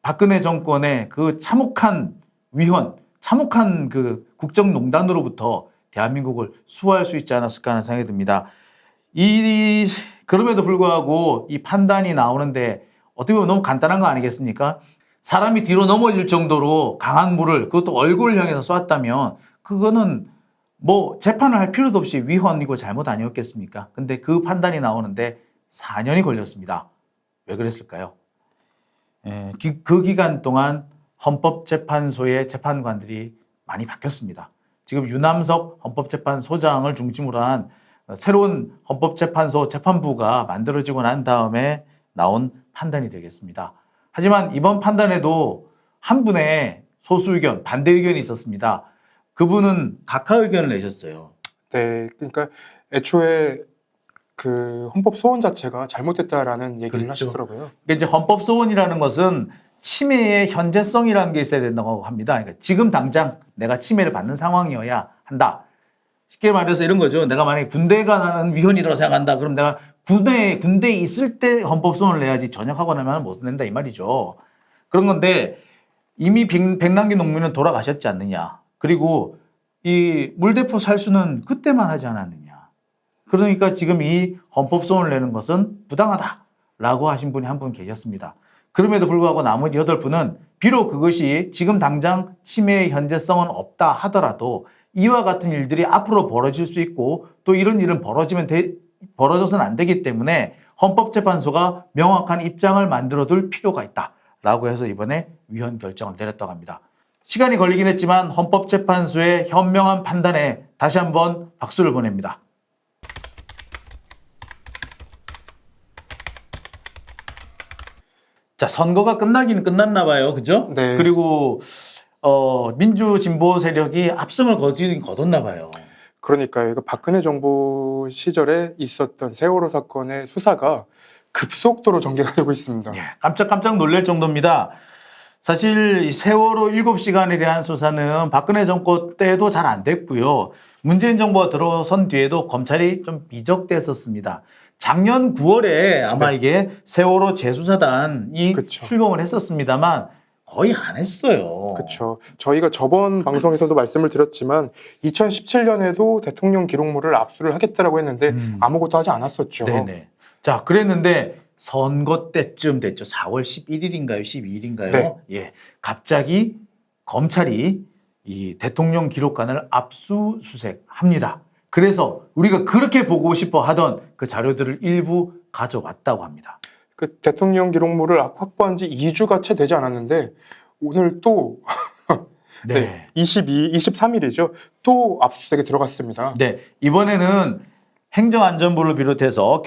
박근혜 정권의 그 참혹한 위헌, 참혹한 그 국정농단으로부터 대한민국을 수호할 수 있지 않았을까 하는 생각이 듭니다. 그럼에도 불구하고 이 판단이 나오는데 어떻게 보면 너무 간단한 거 아니겠습니까? 사람이 뒤로 넘어질 정도로 강한 물을 그것도 얼굴을 향해서 쐈다면 그거는 뭐 재판을 할 필요도 없이 위헌이고 잘못 아니었겠습니까? 근데 그 판단이 나오는데 4년이 걸렸습니다. 왜 그랬을까요? 그 기간 동안 헌법재판소의 재판관들이 많이 바뀌었습니다. 지금 유남석 헌법재판소장을 중심으로 한 새로운 헌법재판소 재판부가 만들어지고 난 다음에 나온 판단이 되겠습니다. 하지만 이번 판단에도 한 분의 소수 의견, 반대 의견이 있었습니다. 그분은 각하 의견을 내셨어요. 네, 그러니까 애초에 그 헌법 소원 자체가 잘못됐다라는 얘기를 그렇죠. 하시더라고요. 그러니까 이제 헌법 소원이라는 것은 침해의 현재성이라는 게 있어야 된다고 합니다. 그러니까 지금 당장 내가 침해를 받는 상황이어야 한다. 쉽게 말해서 이런 거죠. 내가 만약에 군대가 나는 위헌이라고 생각한다. 그럼 내가 군대에 있을 때 헌법 소원을 내야지 전역하고 나면 못 낸다 이 말이죠. 그런 건데 이미 백남기 농민은 돌아가셨지 않느냐. 그리고 이 물대포 살수는 그때만 하지 않았느냐. 그러니까 지금 이 헌법 소원을 내는 것은 부당하다라고 하신 분이 한 분 계셨습니다. 그럼에도 불구하고 나머지 8분은 비록 그것이 지금 당장 침해의 현재성은 없다 하더라도 이와 같은 일들이 앞으로 벌어질 수 있고 또 이런 일은 벌어져서는 안 되기 때문에 헌법재판소가 명확한 입장을 만들어둘 필요가 있다라고 해서 이번에 위헌 결정을 내렸다고 합니다. 시간이 걸리긴 했지만 헌법재판소의 현명한 판단에 다시 한번 박수를 보냅니다. 자, 선거가 끝나기는 끝났나 봐요. 그죠? 네. 그리고 민주 진보 세력이 압승을 거뒀나 봐요. 그러니까요. 이거 박근혜 정부 시절에 있었던 세월호 사건의 수사가 급속도로 전개가 되고 있습니다. 예, 깜짝 놀랄 정도입니다. 사실 이 세월호 7시간에 대한 수사는 박근혜 정권 때도 잘 안 됐고요. 문재인 정부가 들어선 뒤에도 검찰이 좀 미적됐었습니다. 작년 9월에 아마 네. 이게 세월호 재수사단이 그쵸. 출범을 했었습니다만 거의 안 했어요. 그렇죠. 저희가 저번 방송에서도 말씀을 드렸지만 2017년에도 대통령 기록물을 압수를 하겠다라고 했는데 아무것도 하지 않았었죠. 네네. 자, 그랬는데 선거 때쯤 됐죠. 4월 11일인가요? 12일인가요? 네. 예. 갑자기 검찰이 이 대통령 기록관을 압수수색합니다. 그래서 우리가 그렇게 보고 싶어 하던 그 자료들을 일부 가져왔다고 합니다. 그 대통령 기록물을 확보한 지 2주가 채 되지 않았는데 오늘 또 네. 23일이죠. 또 압수수색에 들어갔습니다. 네. 이번에는 행정안전부를 비롯해서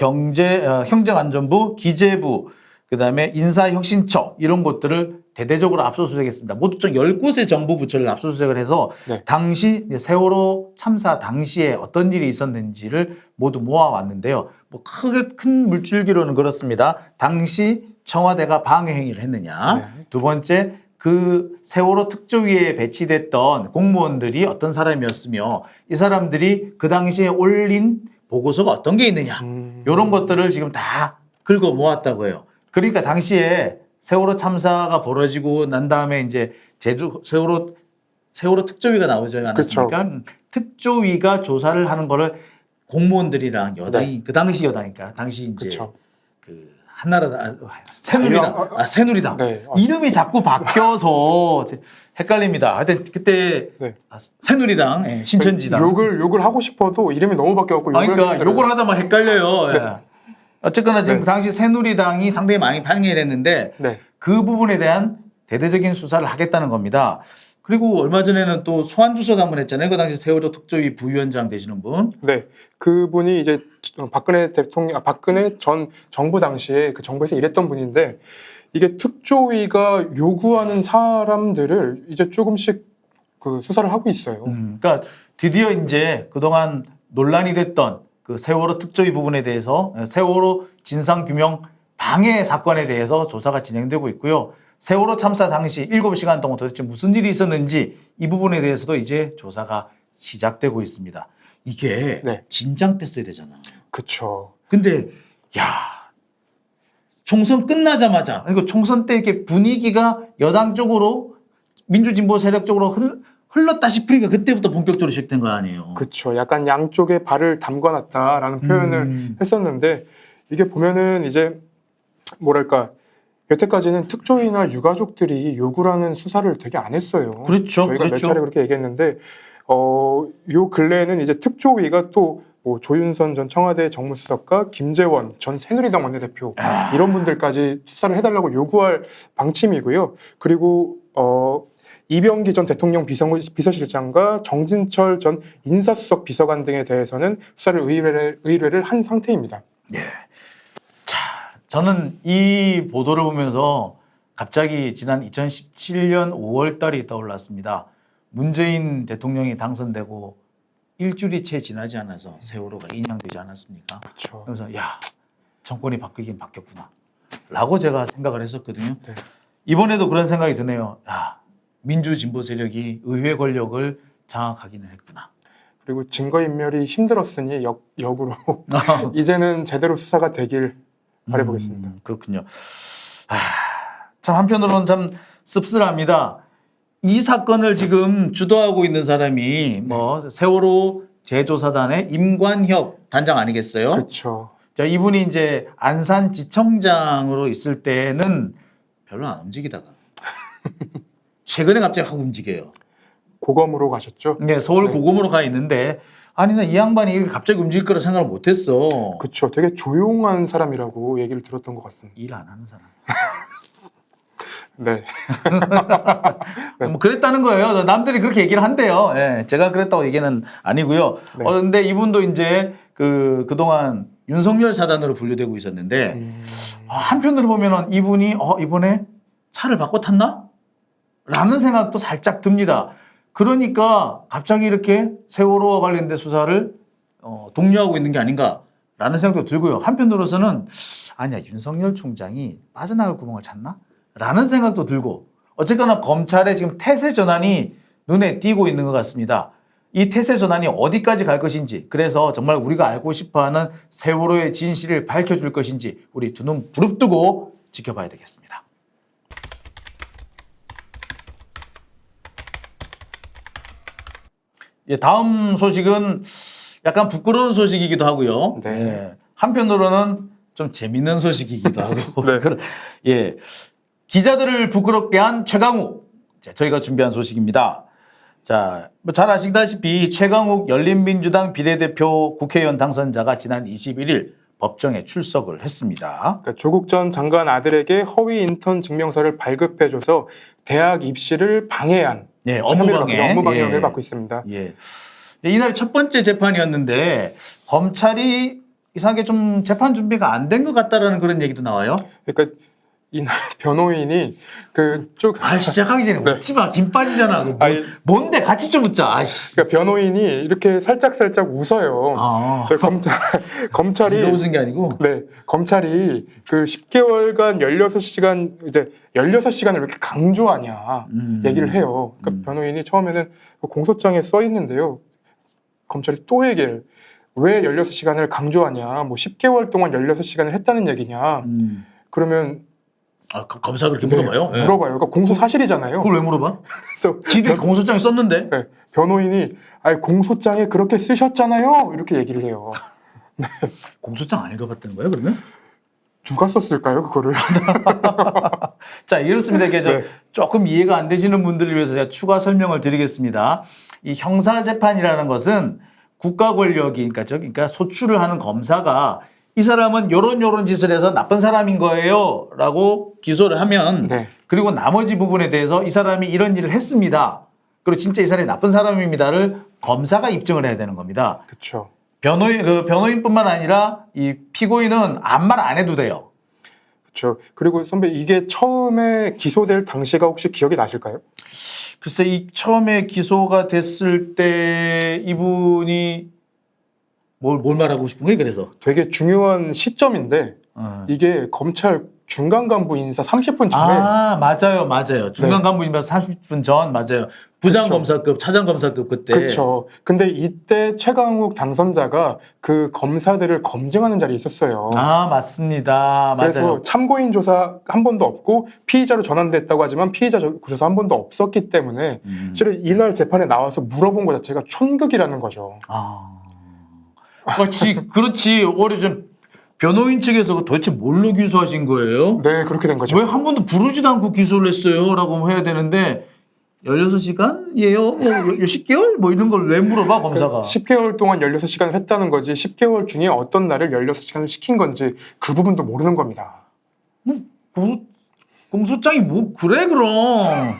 행정안전부, 기재부, 그다음에 인사혁신처 이런 곳들을 대대적으로 압수수색했습니다. 모두 총 10곳의 정부 부처를 압수수색을 해서 네. 당시 세월호 참사 당시에 어떤 일이 있었는지를 모두 모아왔는데요. 뭐 크게 큰 물줄기로는 그렇습니다. 당시 청와대가 방해 행위를 했느냐. 네. 두 번째, 그 세월호 특조위에 배치됐던 공무원들이 어떤 사람이었으며 이 사람들이 그 당시에 올린 보고서가 어떤 게 있느냐. 이런 것들을 지금 다 긁어 모았다고 해요. 그러니까 당시에 세월호 참사가 벌어지고 난 다음에 이제 세월호 특조위가 나오지 않았습니까? 그쵸. 특조위가 조사를 하는 거를 공무원들이랑 여당이 그 당시 여당이니까 당시 이제 그쵸. 그 한나라당 새누리당 네. 이름이 자꾸 바뀌어서 헷갈립니다. 하여튼 그때 네. 새누리당 신천지당 욕을 하고 싶어도 이름이 너무 바뀌어갖고 그러니까 욕을 하다 막 헷갈려요. 네. 예. 어쨌거나 지금 네. 그 당시 새누리당이 상당히 많이 방해를 했는데 네. 그 부분에 대한 대대적인 수사를 하겠다는 겁니다. 그리고 얼마 전에는 또 소환주소도 한번 했잖아요. 그 당시 세월호 특조위 부위원장 되시는 분. 네, 그분이 이제 박근혜 대통령, 박근혜 전 정부 당시에 그 정부에서 일했던 분인데 이게 특조위가 요구하는 사람들을 이제 조금씩 그 수사를 하고 있어요. 그러니까 드디어 이제 그동안 논란이 됐던 그 세월호 특조위 부분에 대해서 세월호 진상규명 방해 사건에 대해서 조사가 진행되고 있고요. 세월호 참사 당시 7시간 동안 도대체 무슨 일이 있었는지 이 부분에 대해서도 이제 조사가 시작되고 있습니다. 이게 네. 진작 됐어야 되잖아. 그쵸. 근데 야 총선 끝나자마자 그리고 총선 때 이렇게 분위기가 여당 쪽으로 민주진보 세력 쪽으로 흘렀다 싶으니까 그때부터 본격적으로 시작된 거 아니에요. 그쵸. 약간 양쪽에 발을 담가놨다라는 표현을 했었는데 이게 보면은 이제 뭐랄까 여태까지는 특조위나 유가족들이 요구를 하는 수사를 되게 안 했어요. 그렇죠. 저희가 몇 차례 그렇게 얘기했는데 요 근래에는 이제 특조위가 또 뭐 조윤선 전 청와대 정무수석과 김재원 전 새누리당 원내대표 이런 분들까지 수사를 해달라고 요구할 방침이고요. 그리고 이병기 전 대통령 비서실장과 정진철 전 인사수석 비서관 등에 대해서는 수사를 의뢰를 한 상태입니다. 예. 자, 저는 이 보도를 보면서 갑자기 지난 2017년 5월 달이 떠올랐습니다. 문재인 대통령이 당선되고 일주일이 채 지나지 않아서 세월호가 인양되지 않았습니까? 그렇죠. 그래서 야, 정권이 바뀌긴 바뀌었구나 라고 제가 생각을 했었거든요. 네. 이번에도 그런 생각이 드네요. 야, 민주진보 세력이 의회 권력을 장악하기는 했구나. 그리고 증거인멸이 힘들었으니 역으로 이제는 제대로 수사가 되길 바라보겠습니다. 그렇군요. 참 한편으로는 참 씁쓸합니다. 이 사건을 지금 주도하고 있는 사람이 뭐 세월호 재조사단의 임관혁 단장 아니겠어요? 그렇죠. 자, 이분이 이제 안산지청장으로 있을 때는 별로 안 움직이다가 최근에 갑자기 확 움직여요. 고검으로 가셨죠? 네, 서울 네. 고검으로 가 있는데 아니 나 이 양반이 이렇게 갑자기 움직일 거라 생각을 못했어. 그렇죠. 되게 조용한 사람이라고 얘기를 들었던 것 같습니다. 일 안 하는 사람. 네. 뭐 그랬다는 거예요. 남들이 그렇게 얘기를 한대요. 예, 제가 그랬다고 얘기는 아니고요. 네. 근데 이분도 이제 그동안 윤석열 사단으로 분류되고 있었는데 한편으로 보면은 이분이 이번에 차를 바꿔 탔나? 라는 생각도 살짝 듭니다. 그러니까 갑자기 이렇게 세월호와 관련된 수사를 독려하고 있는 게 아닌가라는 생각도 들고요. 한편으로서는 아니야, 윤석열 총장이 빠져나갈 구멍을 찾나? 라는 생각도 들고 어쨌거나 검찰의 지금 태세 전환이 눈에 띄고 있는 것 같습니다. 이 태세 전환이 어디까지 갈 것인지, 그래서 정말 우리가 알고 싶어하는 세월호의 진실을 밝혀줄 것인지 우리 두 눈 부릅뜨고 지켜봐야 되겠습니다. 예, 다음 소식은 약간 부끄러운 소식이기도 하고요. 네. 예, 한편으로는 좀 재밌는 소식이기도 하고. 네. 예, 기자들을 부끄럽게 한 최강욱. 자, 저희가 준비한 소식입니다. 자, 뭐 잘 아시다시피 최강욱 열린민주당 비례대표 국회의원 당선자가 지난 21일 법정에 출석을 했습니다. 그러니까 조국 전 장관 아들에게 허위 인턴 증명서를 발급해줘서 대학 입시를 방해한 네, 업무방해. 업무방해를 예. 받고 있습니다. 예. 이날 첫 번째 재판이었는데 검찰이 이상하게 좀 재판 준비가 안 된 것 같다라는 그런 얘기도 나와요. 그러니까 이날 변호인이 그쪽 시작하기 전에 네. 웃지 마. 김 빠지잖아. 그거 아니, 뭔데 같이 좀 웃자. 아이씨. 그러니까 변호인이 이렇게 살짝 웃어요. 그래서 검찰이 네가 웃은 게 아니고. 네, 검찰이 그 10개월간 16시간 이제 16시간을 왜 이렇게 강조하냐 얘기를 해요. 그러니까 변호인이 처음에는 그 공소장에 써 있는데요. 검찰이 또 얘기를 왜 16시간을 강조하냐? 뭐 10개월 동안 16시간을 했다는 얘기냐? 그러면 검사가 그렇게 물어봐요? 예. 물어봐요. 그러니까 공소 사실이잖아요. 그걸 왜 물어봐? 그래서 지들이 공소장에 썼는데. 네, 변호인이 아니 공소장에 그렇게 쓰셨잖아요. 이렇게 얘기를 해요. 공소장 안 읽어봤다는 거예요, 그러면? 누가 썼을까요, 그거를? 자, 이렇습니다. 이게 네. 조금 이해가 안 되시는 분들을 위해서 제가 추가 설명을 드리겠습니다. 이 형사재판이라는 것은 국가 권력이, 그러니까 소출을 하는 검사가 이 사람은 요런 짓을 해서 나쁜 사람인 거예요 라고 기소를 하면 네. 그리고 나머지 부분에 대해서 이 사람이 이런 일을 했습니다 그리고 진짜 이 사람이 나쁜 사람입니다를 검사가 입증을 해야 되는 겁니다. 그렇죠. 변호인뿐만 아니라 이 피고인은 아무 말 안 해도 돼요. 그렇죠. 그리고 선배 이게 처음에 기소될 당시가 혹시 기억이 나실까요? 글쎄 이 처음에 기소가 됐을 때 이분이 뭘 말하고 싶은 거예요? 그래서 되게 중요한 시점인데 이게 검찰 중간 간부 인사 30분 전에 아 맞아요. 중간 간부 인사 30분 전 맞아요. 부장검사급, 차장검사급 그때. 그렇죠. 근데 이때 최강욱 당선자가 그 검사들을 검증하는 자리에 있었어요. 아 맞습니다. 그래서 맞아요. 참고인 조사 한 번도 없고 피의자로 전환됐다고 하지만 피의자 조사 한 번도 없었기 때문에 실은 이날 재판에 나와서 물어본 것 자체가 촌극이라는 거죠. 그렇지. 오래전 변호인 측에서 도대체 뭘로 기소하신 거예요? 네, 그렇게 된 거죠. 왜 한 번도 부르지도 않고 기소를 했어요? 라고 해야 되는데 16시간이에요? 뭐 10개월? 뭐 이런 걸 왜 물어봐 검사가? 10개월 동안 16시간을 했다는 거지 10개월 중에 어떤 날을 16시간을 시킨 건지 그 부분도 모르는 겁니다. 공소장이 뭐 그래 그럼.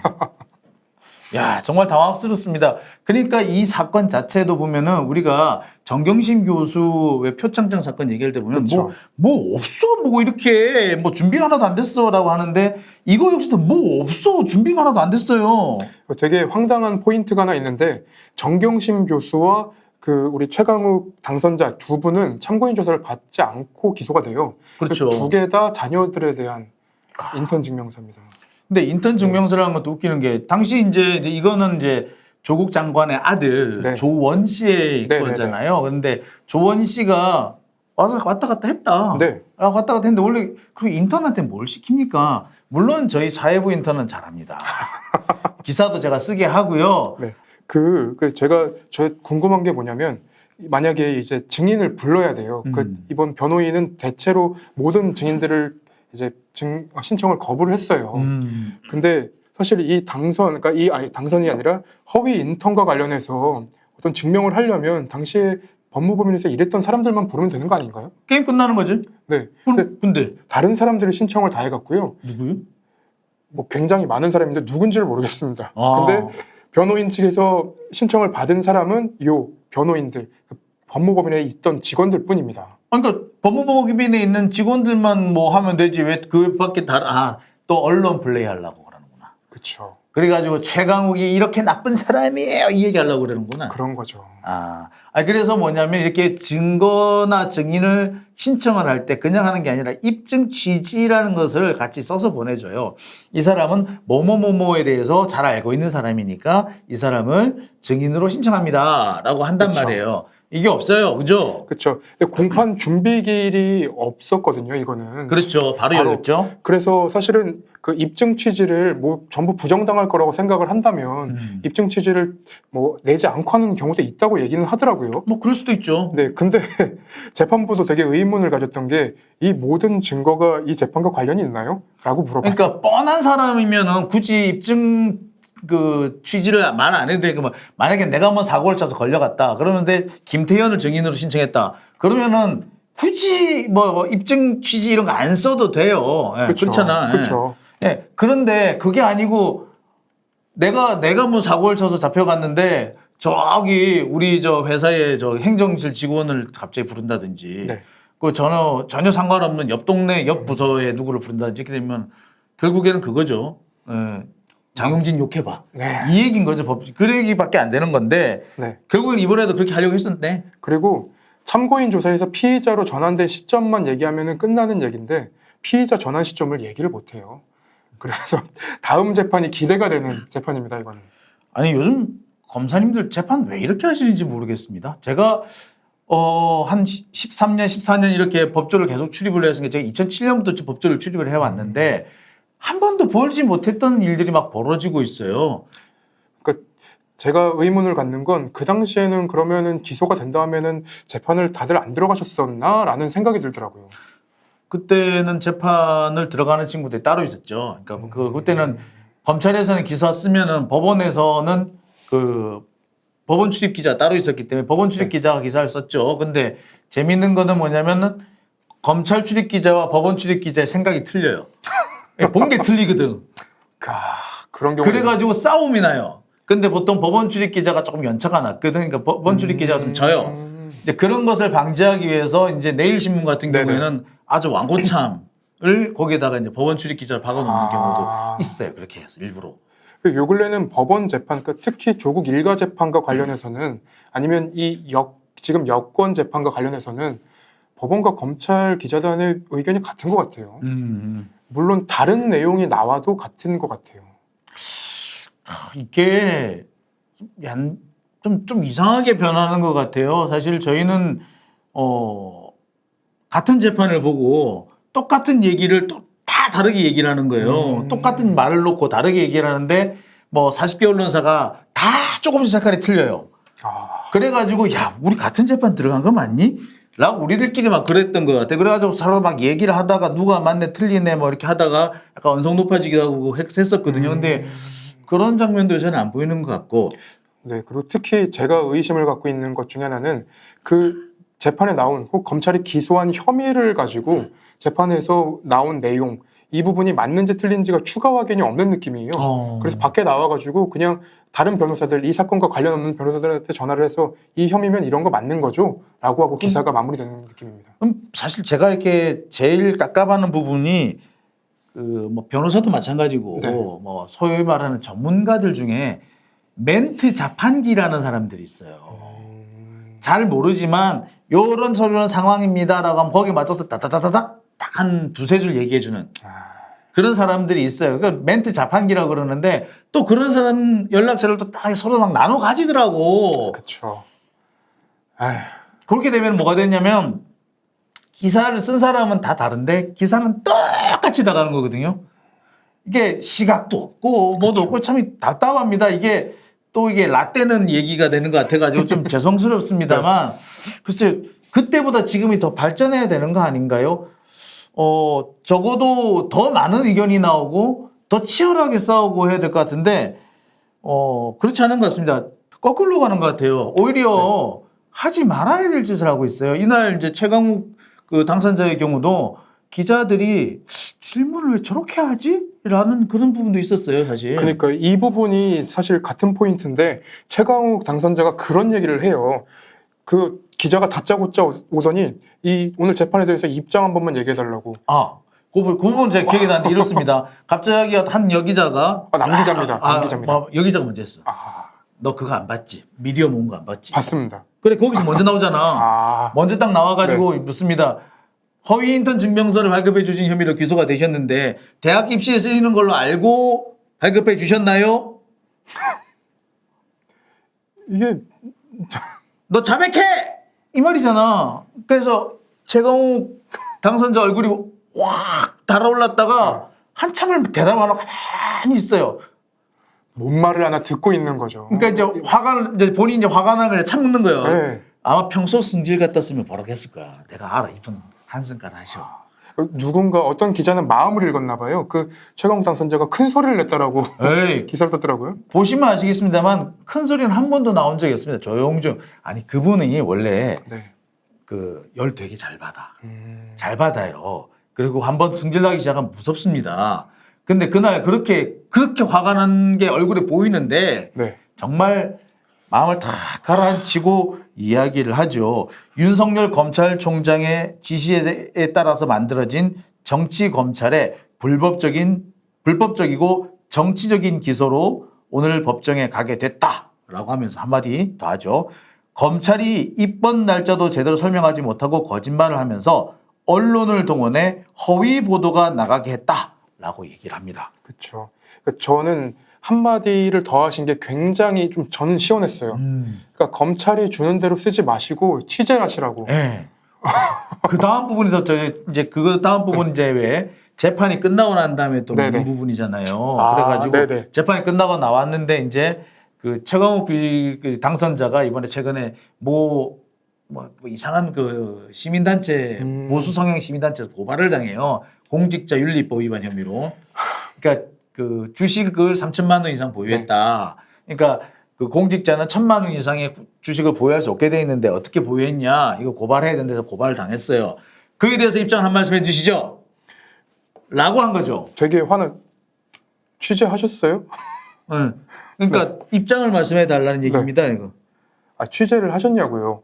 야 정말 당황스럽습니다. 그러니까 이 사건 자체도 보면은 우리가 정경심 교수 왜 표창장 사건 얘기할 때 보면 그렇죠. 뭐 없어 뭐 이렇게 뭐 준비가 하나도 안 됐어라고 하는데 이거 역시도 뭐 없어 준비가 하나도 안 됐어요. 되게 황당한 포인트가 하나 있는데 정경심 교수와 그 우리 최강욱 당선자 두 분은 참고인 조사를 받지 않고 기소가 돼요. 그렇죠. 두 개 다 자녀들에 대한 인턴 증명서입니다. 근데 인턴 증명서라는 것도 웃기는 게 당시 이제 이거는 이제 조국 장관의 아들 네. 조원 씨의 네, 거잖아요. 그런데 조원 씨가 와서 왔다 갔다 했다. 네. 왔다 갔다 했는데 원래 그 인턴한테 뭘 시킵니까? 물론 저희 사회부 인턴은 잘합니다. 기사도 제가 쓰게 하고요. 네. 제가 궁금한 게 뭐냐면 만약에 이제 증인을 불러야 돼요. 이번 변호인은 대체로 모든 증인들을 이제 신청을 거부를 했어요. 근데 사실 이 당선이 아니라 허위 인턴과 관련해서 어떤 증명을 하려면 당시에 법무법인에서 일했던 사람들만 부르면 되는 거 아닌가요? 게임 끝나는 거지? 네. 근데 다른 사람들이 신청을 다 해갖고요. 누구요? 뭐 굉장히 많은 사람인데 누군지를 모르겠습니다. 아. 근데 변호인 측에서 신청을 받은 사람은 변호인들, 법무법인에 있던 직원들 뿐입니다. 그러니까 법무법인에 있는 직원들만 뭐 하면 되지 왜 그 밖에 또 언론 플레이 하려고 그러는구나. 그렇죠. 그래가지고 최강욱이 이렇게 나쁜 사람이에요 이 얘기하려고 그러는구나. 그런 거죠. 그래서 뭐냐면 이렇게 증거나 증인을 신청을 할 때 그냥 하는 게 아니라 입증 취지라는 것을 같이 써서 보내줘요. 이 사람은 뭐뭐뭐뭐에 대해서 잘 알고 있는 사람이니까 이 사람을 증인으로 신청합니다 라고 한단 그쵸. 말이에요. 이게 없어요. 그죠? 그렇죠. 근데 공판 준비길이 없었거든요, 이거는. 그렇죠. 바로 열렸죠. 그래서 사실은 그 입증 취지를 뭐 전부 부정당할 거라고 생각을 한다면 입증 취지를 뭐 내지 않고 하는 경우도 있다고 얘기는 하더라고요. 뭐 그럴 수도 있죠. 네, 근데 재판부도 되게 의문을 가졌던 게 이 모든 증거가 이 재판과 관련이 있나요? 라고 물어봐요. 그러니까 뻔한 사람이면은 굳이 입증 그 취지를 말 안 해도 되고 만약에 내가 뭐 사고를 쳐서 걸려갔다 그러는데 김태현을 증인으로 신청했다 그러면은 굳이 뭐 입증 취지 이런 거 안 써도 돼요. 예, 그렇잖아. 그렇죠. 예, 그런데 그게 아니고 내가 뭐 사고를 쳐서 잡혀갔는데 저기 우리 저 회사의 저 행정실 직원을 갑자기 부른다든지 네. 그 전혀 상관없는 옆 동네 옆 부서에 누구를 부른다든지 이렇게 되면 결국에는 그거죠. 예. 장용진 욕해봐. 네. 이 얘기인 거죠. 그 얘기밖에 안 되는 건데 네. 결국엔 이번에도 그렇게 하려고 했었는데 그리고 참고인 조사에서 피의자로 전환된 시점만 얘기하면 끝나는 얘기인데 피의자 전환 시점을 얘기를 못해요. 그래서 다음 재판이 기대가 되는 재판입니다. 이거는. 아니 요즘 검사님들 재판 왜 이렇게 하시는지 모르겠습니다. 제가 한 13년, 14년 이렇게 법조를 계속 출입을 해서 제가 2007년부터 법조를 출입을 해왔는데 한 번도 벌지 못했던 일들이 막 벌어지고 있어요. 그러니까 제가 의문을 갖는 건 그 당시에는 그러면은 기소가 된 다음에는 재판을 다들 안 들어가셨었나라는 생각이 들더라고요. 그때는 재판을 들어가는 친구들이 따로 있었죠. 그러니까 그때는 검찰에서는 기사 쓰면은 법원에서는 그 법원 출입 기자 따로 있었기 때문에 법원 출입 기자가 기사를 썼죠. 근데 재밌는 거는 뭐냐면은 검찰 출입 기자와 법원 출입 기자의 생각이 틀려요. 본 게 틀리거든. 그런 경우 그래가지고 싸움이 나요. 근데 보통 법원 출입 기자가 조금 연차가 낮거든. 그러니까 법원 출입 기자가 좀 져요. 이제 그런 것을 방지하기 위해서 이제 내일신문 같은 네네. 경우에는 아주 완고참을 거기에다가 이제 법원 출입 기자를 박아놓는 아. 경우도 있어요. 그렇게 해서 일부러. 요 근래는 법원 재판, 그러니까 특히 조국 일가 재판과 관련해서는 아니면 지금 여권 재판과 관련해서는 법원과 검찰 기자단의 의견이 같은 것 같아요. 물론 다른 내용이 나와도 같은 것 같아요. 이게 좀 이상하게 변하는 것 같아요. 사실 저희는 같은 재판을 보고 똑같은 얘기를 또 다 다르게 얘기를 하는 거예요. 똑같은 말을 놓고 다르게 얘기를 하는데 뭐 40개 언론사가 다 조금씩 색깔이 틀려요. 아, 그래가지고 야 우리 같은 재판 들어간 거 맞니? 라고 우리들끼리 막 그랬던 것 같아. 그래가지고 서로 막 얘기를 하다가 누가 맞네 틀리네 뭐 이렇게 하다가 약간 언성 높아지기도 하고 했었거든요. 근데 그런 장면도 저는 안 보이는 것 같고. 네. 그리고 특히 제가 의심을 갖고 있는 것 중에 하나는 그 재판에 나온 혹 검찰이 기소한 혐의를 가지고 재판에서 나온 내용 이 부분이 맞는지 틀린지가 추가 확인이 없는 느낌이에요. 그래서 밖에 나와가지고 그냥 다른 변호사들 이 사건과 관련 없는 변호사들한테 전화를 해서 이 혐의면 이런 거 맞는 거죠? 라고 하고 기사가 마무리되는 느낌입니다. 사실 제가 이렇게 제일 깝깝하는 부분이 그 뭐 변호사도 마찬가지고 네. 뭐 소위 말하는 전문가들 중에 멘트 자판기라는 사람들이 있어요. 잘 모르지만 요런 소리는 상황입니다라고 하면 거기에 맞춰서 따다다다닥 딱 한 두세 줄 얘기해주는 그런 사람들이 있어요. 그러니까 멘트 자판기라고 그러는데 또 그런 사람 연락처를 또 딱 서로 막 나눠 가지더라고. 그렇죠. 아휴. 그렇게 되면 뭐가 되냐면 기사를 쓴 사람은 다 다른데 기사는 똑같이 나가는 거거든요. 이게 시각도 없고 뭐도 없고 참 답답합니다. 이게 또 이게 라떼는 얘기가 되는 것 같아가지고 좀 죄송스럽습니다만 글쎄 그때보다 지금이 더 발전해야 되는 거 아닌가요? 적어도 더 많은 의견이 나오고 더 치열하게 싸우고 해야 될 것 같은데 그렇지 않은 것 같습니다. 거꾸로 가는 것 같아요. 오히려 하지 말아야 될 짓을 하고 있어요. 이날 이제 최강욱 그 당선자의 경우도 기자들이 질문을 왜 저렇게 하지? 라는 그런 부분도 있었어요, 사실. 그러니까 이 부분이 사실 같은 포인트인데 최강욱 당선자가 그런 얘기를 해요. 그 기자가 다짜고짜 오더니 오늘 재판에 대해서 입장 한 번만 얘기해 달라고. 그 부분 제가 기억이 나는데 이렇습니다. 갑자기 한 여기자가 남 기자입니다. 남 기자입니다. 여기자가 먼저 했어. 아, 너 그거 안 봤지? 미디어 모은 거 안 봤지? 봤습니다. 그래 거기서 먼저 나오잖아. 아, 먼저 딱 나와가지고 묻습니다. 허위 인턴 증명서를 발급해 주신 혐의로 기소가 되셨는데 대학 입시에 쓰이는 걸로 알고 발급해 주셨나요? 이게 너 자백해! 이 말이잖아. 그래서 최강욱 당선자 얼굴이 확 달아올랐다가 한참을 대답 안 하고 가만히 있어요. 뭔 말을 하나 듣고 있는 거죠. 그러니까 이제 본인이 이제 화가 나서 그냥 참는 거예요. 네. 아마 평소 승질 같았으면 버럭했을 거야. 내가 알아. 이분 한승간 하셔. 누군가 어떤 기자는 마음을 읽었나 봐요. 그 최강욱 당선자가 큰 소리를 냈다라고 에이, 기사를 썼더라고요. 보시면 아시겠습니다만 큰 소리는 한 번도 나온 적이 없습니다. 조용조용. 아니 그분이 원래 네. 그 열 되게 잘 받아. 잘 받아요. 그리고 한번 승질나기 시작하면 무섭습니다. 근데 그날 그렇게 화가 난 게 얼굴에 보이는데 네. 정말 마음을 다 가라앉히고 이야기를 하죠. 윤석열 검찰총장의 지시에 따라서 만들어진 정치 검찰의 불법적이고 정치적인 기소로 오늘 법정에 가게 됐다라고 하면서 한마디 더 하죠. 검찰이 입번 날짜도 제대로 설명하지 못하고 거짓말을 하면서 언론을 동원해 허위 보도가 나가게 했다라고 얘기를 합니다. 그렇죠. 저는 한마디를 더 하신 게 굉장히 좀 저는 시원했어요. 그러니까 검찰이 주는 대로 쓰지 마시고 취재를 하시라고. 네. 그 다음 부분에서 이제 그 다음 부분 이제 왜 재판이 끝나고 난 다음에 또 네네. 묻는 부분이잖아요. 아, 그래가지고 네네. 재판이 끝나고 나왔는데 이제 그 최강욱 그 당선자가 이번에 최근에 뭐 이상한 그 시민단체 보수 성향 시민단체에서 고발을 당해요. 공직자윤리법 위반 혐의로. 그러니까 그 주식을 3천만 원 이상 보유했다. 그러니까 그 공직자는 1,000만 원 이상의 주식을 보유할 수 없게 돼 있는데 어떻게 보유했냐? 이거 고발해야 된다서 고발을 당했어요. 그에 대해서 입장 한 말씀 해주시죠. 라고 한 거죠. 되게 취재하셨어요? 네. 그러니까 입장을 말씀해 달라는 얘기입니다. 이거. 아, 취재를 하셨냐고요?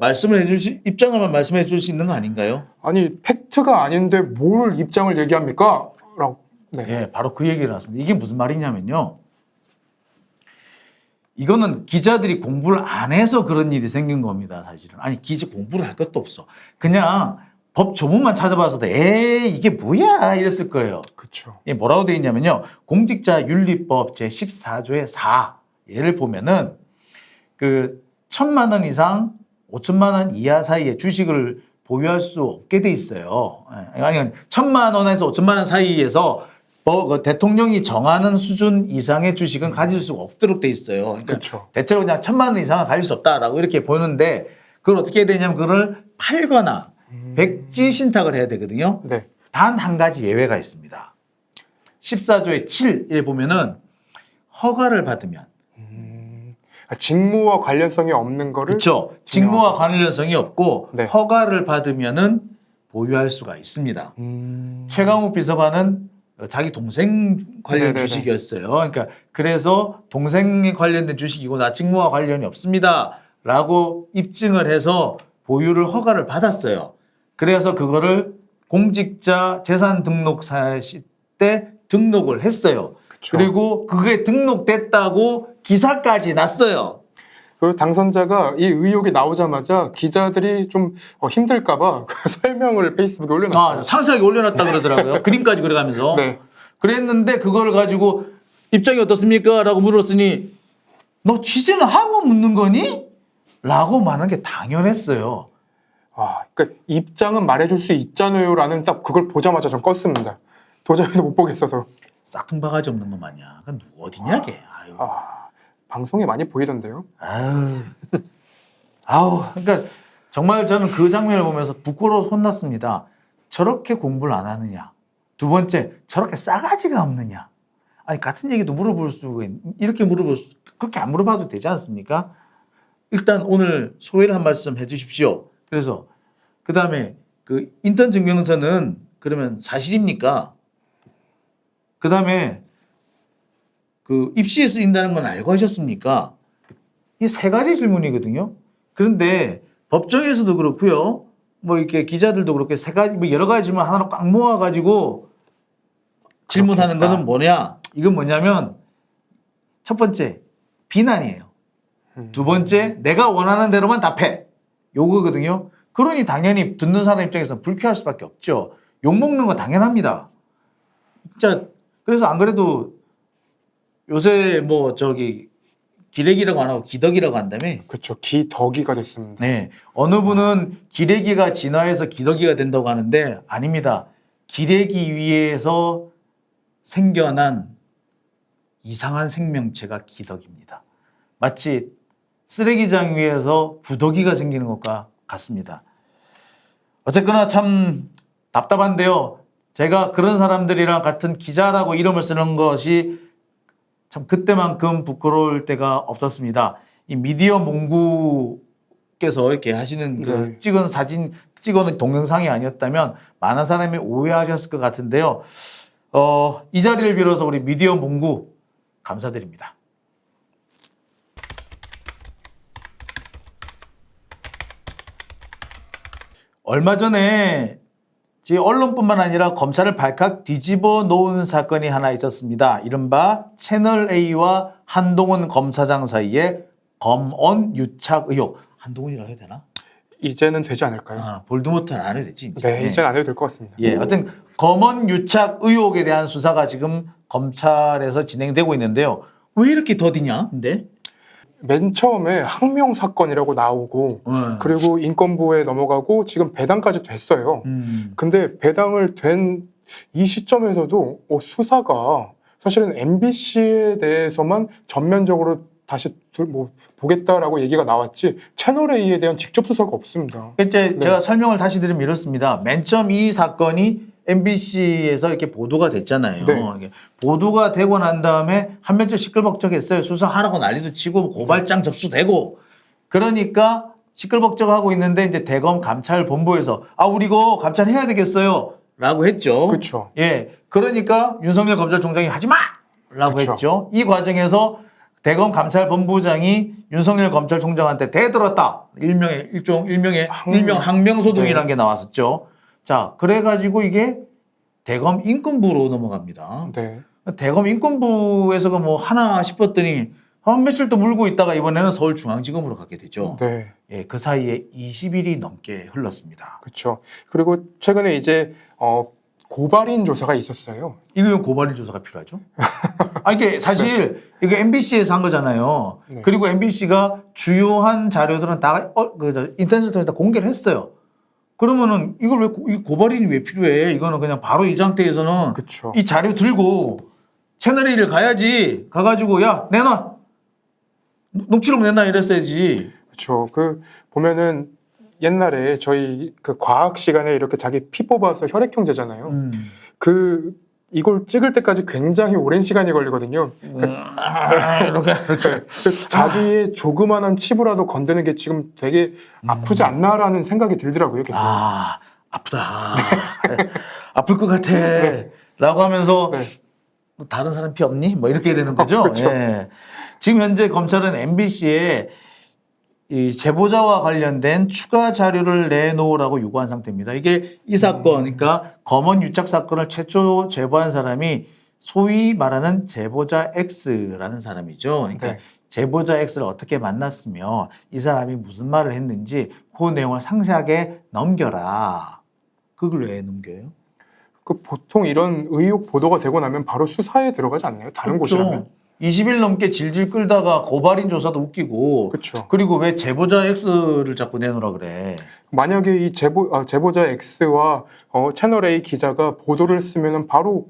말씀을 입장을 말씀해 줄 수 있는 거 아닌가요? 아니, 팩트가 아닌데 뭘 입장을 얘기합니까? 라고. 네. 예, 바로 그 얘기를 하십니다. 이게 무슨 말이냐면요. 이거는 기자들이 공부를 안 해서 그런 일이 생긴 겁니다, 사실은. 아니, 기자 공부를 할 것도 없어. 그냥 법 조문만 찾아봐서도 이게 뭐야 이랬을 거예요. 그렇죠. 이게 뭐라고 되어 있냐면요. 공직자윤리법 제14조의 4. 예를 보면은 그 1,000만 원 이상 5천만 원 이하 사이에 주식을 보유할 수 없게 돼 있어요. 아니 1,000만 원에서 5천만 원 사이에서 그 대통령이 정하는 수준 이상의 주식은 가질 수가 없도록 돼 있어요. 그러니까 그렇죠. 대체로 그냥 1,000만 원 이상은 가질 수 없다라고 이렇게 보는데 그걸 어떻게 해야 되냐면 그걸 팔거나 백지 신탁을 해야 되거든요. 네. 단 한 가지 예외가 있습니다. 14조의 7에 보면은 허가를 받으면 직무와 관련성이 없는 거를 그렇죠. 직무와 관련성이 없고 네. 허가를 받으면은 보유할 수가 있습니다. 최강욱 비서관은 자기 동생 관련 네네네. 주식이었어요. 그러니까 그래서 동생에 관련된 주식이고 나 직무와 관련이 없습니다라고 입증을 해서 보유를 허가를 받았어요. 그래서 그거를 공직자 재산 등록사 때 등록을 했어요. 그쵸. 그리고 그게 등록됐다고 기사까지 났어요. 그 당선자가 이 의혹이 나오자마자 기자들이 좀 힘들까봐 그 설명을 페이스북에 올려놨어요. 상세하게 올려놨다 그러더라고요. 그림까지 그려가면서. 네. 그랬는데 그걸 가지고 입장이 어떻습니까? 라고 물었으니 너 취재는 하고 묻는 거니? 라고 말하는 게 당연했어요. 그러니까 입장은 말해줄 수 있잖아요라는 딱 그걸 보자마자 전 껐습니다. 도저히 못 보겠어서. 싹퉁바가지 없는 것 마냥. 그건 어디냐, 걔. 아유. 방송에 많이 보이던데요. 그러니까 정말 저는 그 장면을 보면서 부끄러워서 혼났습니다. 저렇게 공부를 안 하느냐. 두 번째, 저렇게 싸가지가 없느냐. 아니, 같은 얘기도 물어볼 수, 이렇게 그렇게 안 물어봐도 되지 않습니까? 일단 오늘 소회를 한 말씀 해 주십시오. 그래서, 그 다음에 그 인턴 증명서는 그러면 사실입니까? 그 다음에 그 입시에 쓰인다는 건 알고 하셨습니까? 이 세 가지 질문이거든요. 그런데 법정에서도 그렇고요. 뭐 이렇게 기자들도 그렇게 세 가지, 뭐 여러 가지 질문 하나로 꽉 모아가지고 질문하는 그렇겠다. 거는 뭐냐? 이건 뭐냐면 첫 번째 비난이에요. 두 번째 내가 원하는 대로만 답해. 요거거든요. 그러니 당연히 듣는 사람 입장에서 불쾌할 수밖에 없죠. 욕먹는 건 당연합니다. 진짜 그래서 안 그래도 요새 뭐 저기 기레기라고 안 하고 기덕이라고 한다며. 그렇죠. 기덕이가 됐습니다. 네. 어느 분은 기레기가 진화해서 기덕이가 된다고 하는데 아닙니다. 기레기 위에서 생겨난 이상한 생명체가 기덕입니다. 마치 쓰레기장 위에서 부덕이가 생기는 것과 같습니다. 어쨌거나 참 답답한데요. 제가 그런 사람들이랑 같은 기자라고 이름을 쓰는 것이 참 그때만큼 부끄러울 때가 없었습니다. 이 미디어 몽구께서 이렇게 하시는 그 네. 찍은 사진, 찍은 동영상이 아니었다면 많은 사람이 오해하셨을 것 같은데요. 이 자리를 빌어서 우리 미디어 몽구 감사드립니다. 얼마 전에 언론뿐만 아니라 검찰을 발칵 뒤집어 놓은 사건이 하나 있었습니다. 이른바 채널A와 한동훈 검사장 사이에 검언 유착 의혹. 한동훈이라고 해야 되나? 이제는 되지 않을까요? 볼드모트는 안 해도 되지. 네, 이제는 안 해도 될 것 같습니다. 예, 어쨌든 검언 유착 의혹에 대한 수사가 지금 검찰에서 진행되고 있는데요. 왜 이렇게 더디냐? 근데 맨 처음에 항명 사건이라고 나오고 그리고 인권부에 넘어가고 지금 배당까지 됐어요. 근데 배당을 된 이 시점에서도 수사가 사실은 MBC에 대해서만 전면적으로 다시 보겠다라고 얘기가 나왔지 채널A에 대한 직접 수사가 없습니다. 이제 제가 설명을 다시 드리면 이렇습니다. 맨 처음 이 사건이 MBC에서 이렇게 보도가 됐잖아요. 네. 이게 보도가 되고 난 다음에 한면적 시끌벅적했어요. 수사하라고 난리도 치고 고발장 접수되고 그러니까 시끌벅적하고 있는데 이제 대검 감찰본부에서 우리 이거 감찰해야 되겠어요. 라고 했죠. 그렇죠. 예. 그러니까 윤석열 검찰총장이 하지 마! 라고 그쵸. 했죠. 이 과정에서 대검 감찰본부장이 윤석열 검찰총장한테 대들었다. 일명 항명소동이라는 네. 게 나왔었죠. 자, 그래가지고 이게 대검 인권부로 넘어갑니다. 네. 대검 인권부에서가 뭐 하나 싶었더니 한 며칠 또 물고 있다가 이번에는 서울중앙지검으로 가게 되죠. 네. 예, 그 사이에 20일이 넘게 흘렀습니다. 그렇죠. 그리고 최근에 이제 고발인 조사가 있었어요. 이거 왜 고발인 조사가 필요하죠? 아, 이게 사실 이게 MBC에서 한 거잖아요. 네. 그리고 MBC가 주요한 자료들은 다 인터넷을 통해서 다 공개를 했어요. 그러면은 이걸 왜 이 고발인이 왜 필요해? 이거는 그냥 바로 이 상태에서는 그렇죠. 이 자료 들고 채널 A를 가야지. 가가지고 야 내놔. 녹취록 내놔 이랬어야지. 그렇죠. 그 보면은 옛날에 저희 그 과학 시간에 이렇게 자기 피 뽑아서 혈액형제잖아요. 그 이걸 찍을 때까지 굉장히 오랜 시간이 걸리거든요. 이렇게 그 자기의 조그만한 치부라도 건드는 게 지금 되게 아프지 않나라는 생각이 들더라고요. 계속. 아 아프다. 아플 것 같아. 라고 하면서 네. 다른 사람 피 없니? 뭐 이렇게 되는 거죠. 그렇죠. 예. 지금 현재 검찰은 MBC에 이 제보자와 관련된 추가 자료를 내놓으라고 요구한 상태입니다. 이게 이 사건, 그러니까 검언 유착 사건을 최초 제보한 사람이 소위 말하는 제보자 X라는 사람이죠. 그러니까 네. 제보자 X를 어떻게 만났으며 이 사람이 무슨 말을 했는지 그 내용을 상세하게 넘겨라. 그걸 왜 넘겨요? 그 보통 이런 의혹 보도가 되고 나면 바로 수사에 들어가지 않나요? 다른 곳이라면? 20일 넘게 질질 끌다가 고발인 조사도 웃기고 그렇죠. 그리고 왜 제보자 X를 자꾸 내놓으라 그래. 만약에 이 제보자 X와 채널 A 기자가 보도를 쓰면은 바로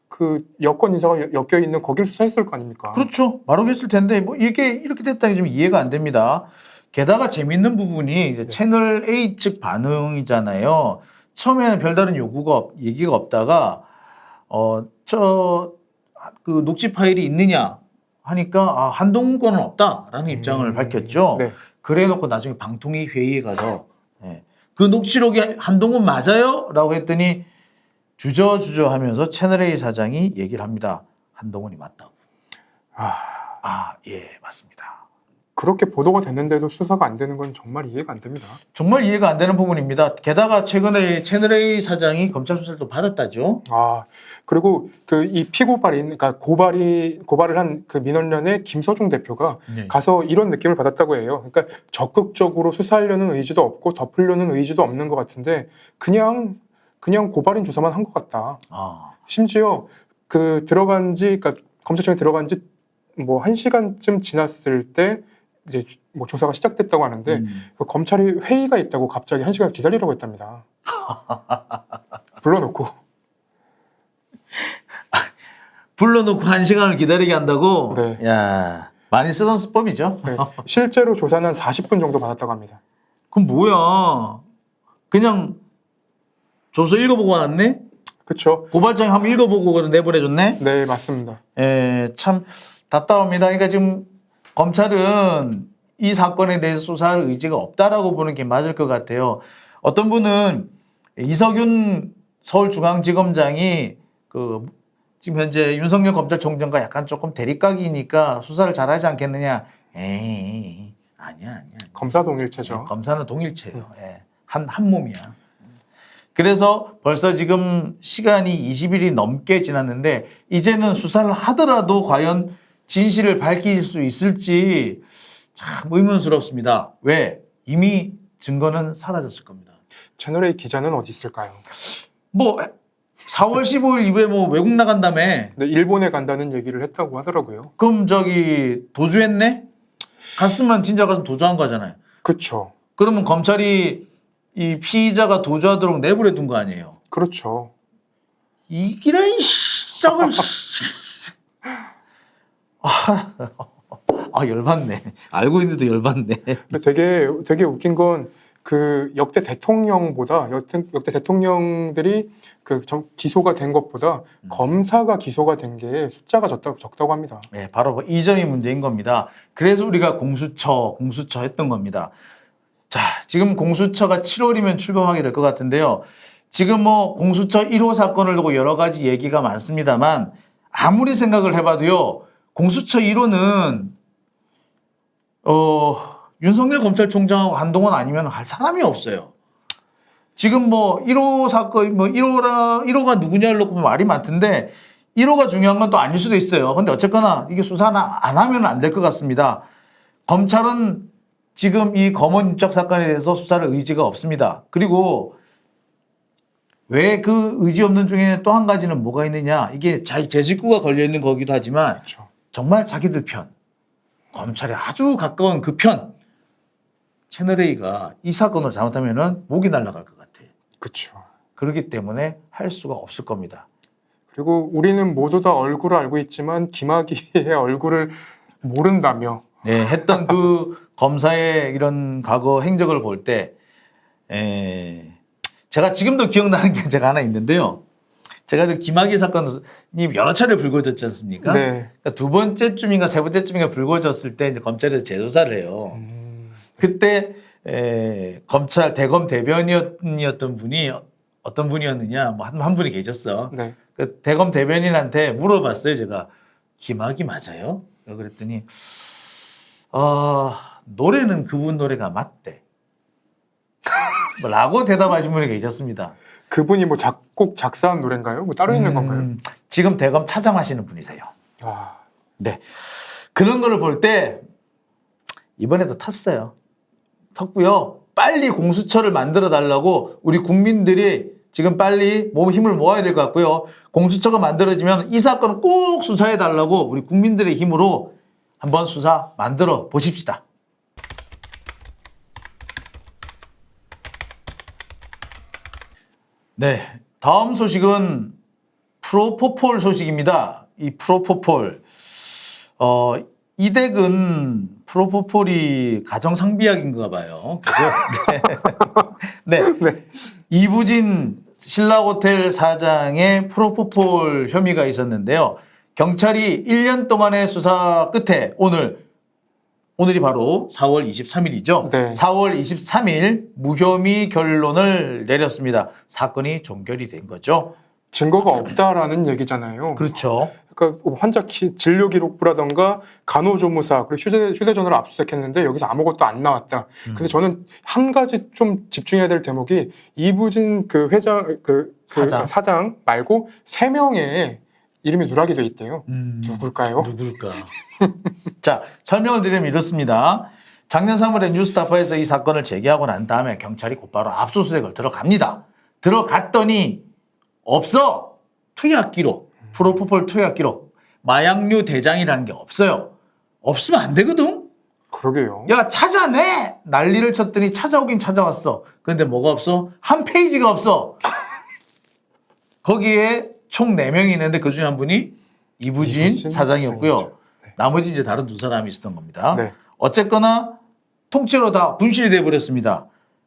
그 여권 인사가 엮여 있는 거길 수사했을 거 아닙니까? 그렇죠. 바로 했을 텐데 뭐 이게 이렇게 됐다는 게 좀 이해가 안 됩니다. 게다가 재밌는 부분이 이제 채널 A 측 반응이잖아요. 처음에는 별다른 얘기가 없다가 그 녹취 파일이 있느냐 하니까 한동훈 거는 없다라는 입장을 밝혔죠. 네. 그래놓고 나중에 방통위 회의에 가서 그 녹취록이 한동훈 맞아요? 라고 했더니 주저하면서 채널A 사장이 얘기를 합니다. 한동훈이 맞다고. 예, 맞습니다. 그렇게 보도가 됐는데도 수사가 안 되는 건 정말 이해가 안 됩니다. 정말 이해가 안 되는 부분입니다. 게다가 최근에 채널A 사장이 검찰 수사를 또 받았다죠. 그리고 그 이 피고발인, 그러니까 고발을 한 그 민원련의 김서중 대표가 네. 가서 이런 느낌을 받았다고 해요. 그러니까 적극적으로 수사하려는 의지도 없고 덮으려는 의지도 없는 것 같은데 그냥 고발인 조사만 한 것 같다. 심지어 그 그러니까 검찰청에 들어간 지 뭐 1시간쯤 지났을 때 이제 뭐 조사가 시작됐다고 하는데 그 검찰이 회의가 있다고 갑자기 1시간 기다리라고 했답니다. 불러놓고. 불러놓고 1시간을 기다리게 한다고? 네. 야, 많이 쓰던 수법이죠. 네. 실제로 조사는 한 40분 정도 받았다고 합니다. 그럼 뭐야? 그냥 조서 읽어보고 왔네? 그렇죠. 고발장에 한번 읽어보고 내보내줬네? 네, 맞습니다. 참 답답합니다. 그러니까 지금 검찰은 이 사건에 대해서 수사할 의지가 없다라고 보는 게 맞을 것 같아요. 어떤 분은 이석윤 서울중앙지검장이 지금 현재 윤석열 검찰총장과 약간 조금 대립각이니까 수사를 잘하지 않겠느냐. 에이, 아니야. 검사 동일체죠. 검사는 동일체예요. 한 몸이야. 그래서 벌써 지금 시간이 20일이 넘게 지났는데 이제는 수사를 하더라도 과연 진실을 밝힐 수 있을지 참 의문스럽습니다. 왜? 이미 증거는 사라졌을 겁니다. 채널A 기자는 어디 있을까요? 4월 15일 이후에 외국 나간다며. 네, 일본에 간다는 얘기를 했다고 하더라고요. 그럼 도주했네? 갔으면 진짜 가서 도주한 거잖아요. 그렇죠. 그러면 검찰이 이 피의자가 도주하도록 내버려 둔 거 아니에요. 그렇죠. 이기라이 썩을 열받네. 알고 있는데도 열받네. 근데 되게 웃긴 건 그 역대 대통령들이 기소가 된 것보다 검사가 기소가 된 게 숫자가 적다고 합니다. 네, 바로 이 점이 문제인 겁니다. 그래서 우리가 공수처 했던 겁니다. 자, 지금 공수처가 7월이면 출범하게 될 것 같은데요. 지금 공수처 1호 사건을 두고 여러 가지 얘기가 많습니다만 아무리 생각을 해봐도요, 공수처 1호는 윤석열 검찰총장하고 한동훈 아니면 할 사람이 없어요. 지금 뭐 1호 사건, 뭐 1호가 누구냐를 놓고 말이 많던데 1호가 중요한 건 또 아닐 수도 있어요. 근데 어쨌거나 이게 수사 안 하면 안 될 것 같습니다. 검찰은 지금 이 검언 인적 사건에 대해서 수사를 의지가 없습니다. 그리고 왜 그 의지 없는 중에 또 한 가지는 뭐가 있느냐. 이게 제 식구가 걸려있는 거기도 하지만 그렇죠. 정말 자기들 편, 검찰에 아주 가까운 그 편, 채널A가 이 사건을 잘못하면 목이 날아갈 것 같아. 그렇죠. 그렇기 때문에 할 수가 없을 겁니다. 그리고 우리는 모두 다 얼굴을 알고 있지만 김학의의 얼굴을 모른다며. 네, 했던 그 검사의 이런 과거 행적을 볼 때, 제가 지금도 기억나는 게 제가 하나 있는데요. 제가 그 김학의 사건이 여러 차례 불거졌지 않습니까? 네. 그러니까 두 번째쯤인가 세 번째쯤인가 불거졌을 때 이제 검찰에서 재조사를 해요. 그때 검찰 대검 대변인이었던 분이 어떤 분이었느냐, 뭐 한 분이 계셨어. 네. 그 대검 대변인한테 물어봤어요, 제가. 김학의 맞아요? 그랬더니 노래는 그분 노래가 맞대. 라고 대답하신 분이 계셨습니다. 그분이 뭐 작곡 작사한 노래인가요? 뭐 따로 있는 건가요? 지금 대검 차장하시는 분이세요. 아, 네. 그런 거를 볼 때 이번에도 탔어요. 탔고요. 빨리 공수처를 만들어 달라고 우리 국민들이 지금 빨리 힘을 모아야 될 것 같고요. 공수처가 만들어지면 이 사건 꼭 수사해 달라고 우리 국민들의 힘으로 한번 수사 만들어 보십시다. 네, 다음 소식은 프로포폴 소식입니다. 이 프로포폴, 이댁은 프로포폴이 가정 상비약인가 봐요. 그죠? 네. 네. 이부진 신라호텔 사장의 프로포폴 혐의가 있었는데요. 경찰이 1년 동안의 수사 끝에 오늘이 바로 4월 23일이죠. 네. 4월 23일 무혐의 결론을 내렸습니다. 사건이 종결이 된 거죠. 증거가 없다라는 얘기잖아요. 그렇죠. 그러니까 환자 진료 기록부라던가 간호조무사 그리고 휴대전화를 압수수색했는데 여기서 아무것도 안 나왔다. 근데 저는 한 가지 좀 집중해야 될 대목이 이부진 그 회장 사장 말고 3명의 이름이 누락이 돼 있대요. 누굴까요? 누굴까? 자, 설명을 드리면 이렇습니다. 작년 3월에 뉴스타파에서 이 사건을 제기하고 난 다음에 경찰이 곧바로 압수수색을 들어갑니다. 들어갔더니 없어. 투약 기록, 프로포폴 투약 기록, 마약류 대장이라는 게 없어요. 없으면 안 되거든. 그러게요. 야, 찾아내! 난리를 쳤더니 찾아오긴 찾아왔어. 그런데 뭐가 없어? 한 페이지가 없어. 거기에 총 4명이 있는데 그중에 한 분이 이부진 사장이었고요. 네. 나머지 이제 다른 2사람이 있었던 겁니다. 네. 어쨌거나 통째로 다 분실이 돼버렸습니다.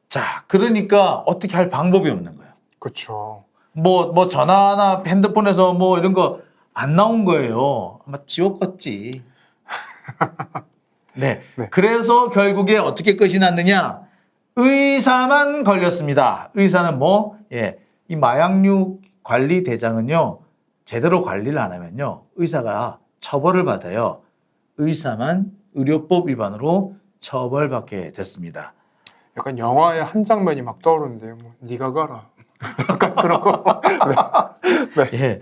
자, 그러니까 어떻게 할 방법이 없는 거예요. 그렇죠. 뭐 전화나 핸드폰에서 뭐 이런 거 안 나온 거예요. 아마 지웠겠지. 네. 네. 그래서 결국에 어떻게 끝이 났느냐? 의사만 걸렸습니다. 의사는 이 마약류 관리 대장은요, 제대로 관리를 안 하면요, 의사가 처벌을 받아요. 의사만 의료법 위반으로 처벌받게 됐습니다. 약간 영화의 한 장면이 막 떠오르는데요. 뭐, 네가 가라. 약간 그런 거. 네. 예.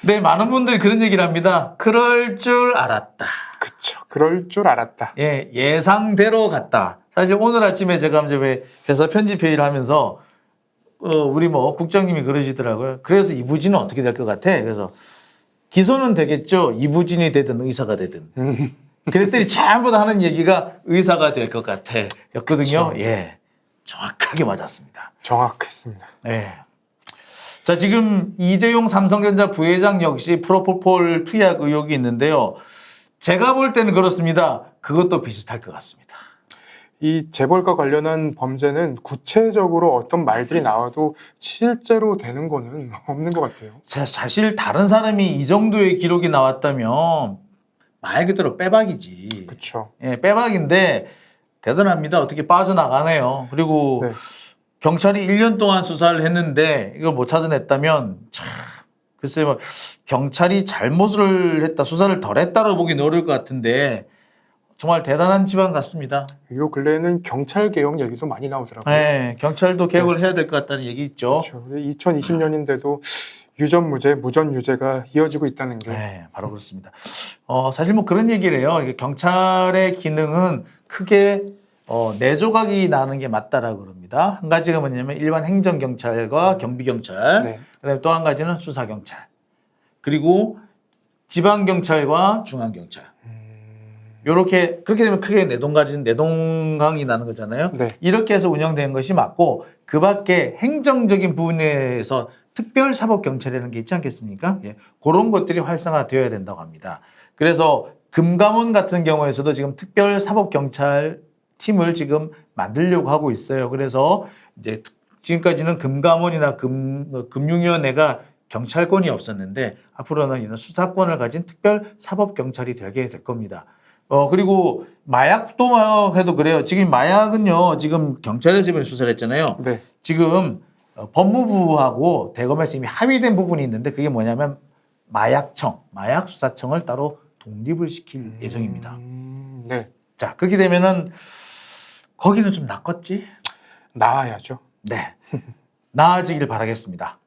네, 많은 분들이 그런 얘기를 합니다. 그럴 줄 알았다. 그쵸. 그럴 줄 알았다. 예, 예상대로 갔다. 사실 오늘 아침에 제가 이제 회사 편집 회의를 하면서 우리 국장님이 그러시더라고요. 그래서 이부진은 어떻게 될 것 같아? 그래서 기소는 되겠죠. 이부진이 되든 의사가 되든. 그랬더니 전부 다 하는 얘기가 의사가 될 것 같아 였거든요. 그쵸. 예, 정확하게 맞았습니다. 정확했습니다. 예. 자, 지금 이재용 삼성전자 부회장 역시 프로포폴 투약 의혹이 있는데요. 제가 볼 때는 그렇습니다. 그것도 비슷할 것 같습니다. 이 재벌과 관련한 범죄는 구체적으로 어떤 말들이 나와도 실제로 되는 거는 없는 것 같아요. 자, 사실 다른 사람이 이 정도의 기록이 나왔다면 말 그대로 빼박이지. 그렇죠. 예, 빼박인데 대단합니다. 어떻게 빠져나가네요. 그리고 네. 경찰이 1년 동안 수사를 했는데 이걸 못 찾아냈다면 참 글쎄 뭐 경찰이 잘못을 했다, 수사를 덜 했다고 보기는 어려울 것 같은데 정말 대단한 집안 같습니다. 요 근래에는 경찰 개혁 얘기도 많이 나오더라고요. 네, 경찰도 개혁을 해야 될 것 같다는 얘기 있죠. 그렇죠. 2020년인데도 유전무죄, 무전유죄가 이어지고 있다는 게 네, 바로 그렇습니다. 사실 뭐 그런 얘기를 해요. 이게 경찰의 기능은 크게 네 조각이 나는 게 맞다라고 그럽니다. 한 가지가 뭐냐면 일반 행정경찰과 경비경찰, 네. 그다음에 또 한 가지는 수사경찰, 그리고 지방경찰과 중앙경찰. 요렇게 그렇게 되면 크게 내동강이 나는 거잖아요. 네. 이렇게 해서 운영되는 것이 맞고 그 밖에 행정적인 부분에서 특별사법경찰이라는 게 있지 않겠습니까? 예, 그런 것들이 활성화되어야 된다고 합니다. 그래서 금감원 같은 경우에서도 지금 특별사법경찰 팀을 지금 만들려고 하고 있어요. 그래서 이제 지금까지는 금감원이나 금융위원회가 경찰권이 없었는데 앞으로는 이런 수사권을 가진 특별사법경찰이 되게 될 겁니다. 그리고 마약도 해도 그래요. 지금 마약은요, 지금 경찰에서 이번에 수사를 했잖아요. 네. 지금 법무부하고 대검에서 이미 합의된 부분이 있는데 그게 뭐냐면 마약수사청을 따로 독립을 시킬 예정입니다. 네. 자, 그렇게 되면은 거기는 좀 낫겠지? 나아야죠. 네. 나아지길 바라겠습니다.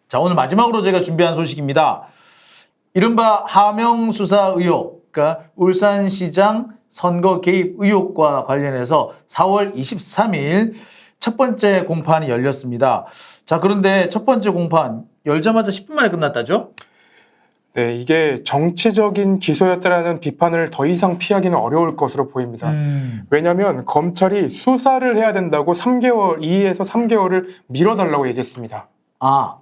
자, 오늘 마지막으로 제가 준비한 소식입니다. 이른바 하명 수사 의혹, 그러니까 울산시장 선거 개입 의혹과 관련해서 4월 23일 첫 번째 공판이 열렸습니다. 자, 그런데 첫 번째 공판 열자마자 10분 만에 끝났다죠? 네, 이게 정치적인 기소였다라는 비판을 더 이상 피하기는 어려울 것으로 보입니다. 왜냐하면 검찰이 수사를 해야 된다고 2에서 3개월을 미뤄달라고 얘기했습니다. 아,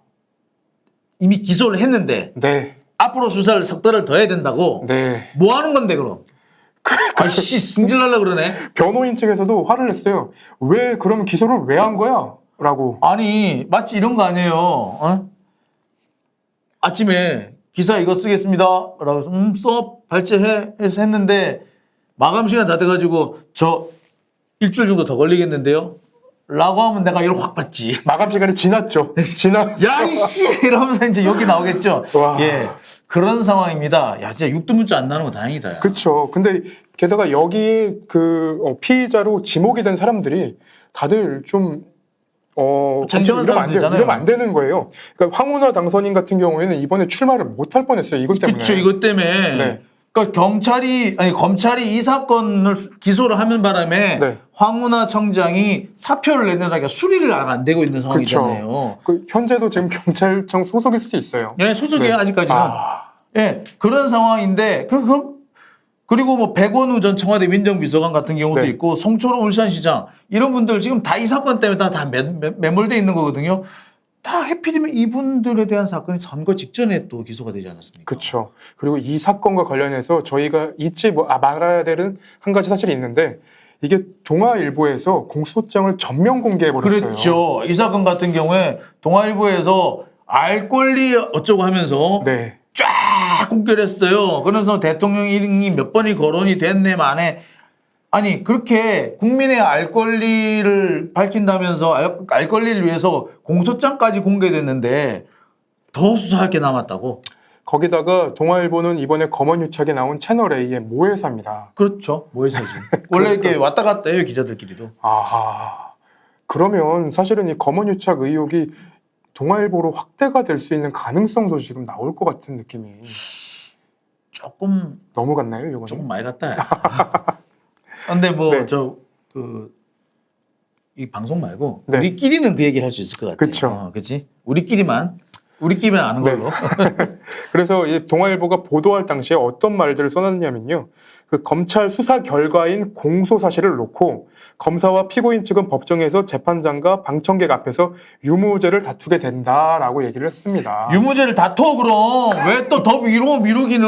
이미 기소를 했는데 네, 앞으로 수사를 석 달을 더 해야 된다고? 네. 뭐 하는 건데 그럼? 아이씨, 승질날라 그러네. 변호인 측에서도 화를 냈어요. 왜 그럼 기소를 왜 한 거야? 라고. 아니, 마치 이런 거 아니에요. 아침에 기사 이거 쓰겠습니다. 라고 해서 써 발제해 해서 했는데 마감 시간 다 돼가지고 저 일주일 정도 더 걸리겠는데요. 라고 하면 내가 이걸 확 받지. 마감 시간이 지났죠. 야, 이씨! 이러면서 이제 여기 나오겠죠. 와. 예. 그런 상황입니다. 야, 진짜 육두문자 안 나는 거 다행이다. 야. 그쵸. 근데 게다가 여기에 피의자로 지목이 된 사람들이 다들 좀 쟁쟁한 사람들이잖아요. 이러면 안 되는 거예요. 그러니까 황운하 당선인 같은 경우에는 이번에 출마를 못 할 뻔했어요. 이것 때문에. 그렇죠. 이것 때문에. 네. 그러니까 검찰이 이 사건을 기소를 하는 바람에 네. 황운하 청장이 사표를 내느라니까 수리를 안 되고 있는 상황이잖아요. 현재도 지금 경찰청 소속일 수도 있어요. 예, 소속이에요, 네. 아직까지는. 예, 그런 상황인데, 그리고 뭐 백원우 전 청와대 민정비서관 같은 경우도 네. 있고, 송철호 울산시장, 이런 분들 지금 다 이 사건 때문에 다 매몰돼 있는 거거든요. 다 해피되면 이분들에 대한 사건이 선거 직전에 또 기소가 되지 않았습니까? 그렇죠. 그리고 이 사건과 관련해서 저희가 말아야 되는 한 가지 사실이 있는데 이게 동아일보에서 공소장을 전면 공개해버렸어요. 그렇죠. 이 사건 같은 경우에 동아일보에서 알 권리 어쩌고 하면서 네. 쫙 공개했어요. 그래서 대통령이 몇 번이 거론이 됐네 만에 아니 그렇게 국민의 알 권리를 밝힌다면서 알 권리를 위해서 공소장까지 공개됐는데 더 수사할 게 남았다고? 거기다가 동아일보는 이번에 검언유착에 나온 채널A의 모회사입니다. 그렇죠. 모회사지. 원래 이렇게 왔다 갔다 해요, 기자들끼리도. 아하. 그러면 사실은 이 검언유착 의혹이 동아일보로 확대가 될 수 있는 가능성도 지금 나올 것 같은 느낌이. 조금 너무 같나요, 이거는? 조금 많이 갔다. 근데 뭐 네. 이 방송 말고 네. 우리끼리는 그 얘기를 할 수 있을 것 같아요. 그쵸. 그렇지? 우리끼리만 아는 네. 걸로. 그래서 이 동아일보가 보도할 당시에 어떤 말들을 써놨냐면요. 그 검찰 수사 결과인 공소 사실을 놓고 검사와 피고인 측은 법정에서 재판장과 방청객 앞에서 유무죄를 다투게 된다라고 얘기를 했습니다. 유무죄를 다퉈 그럼 왜 또 더 미루기는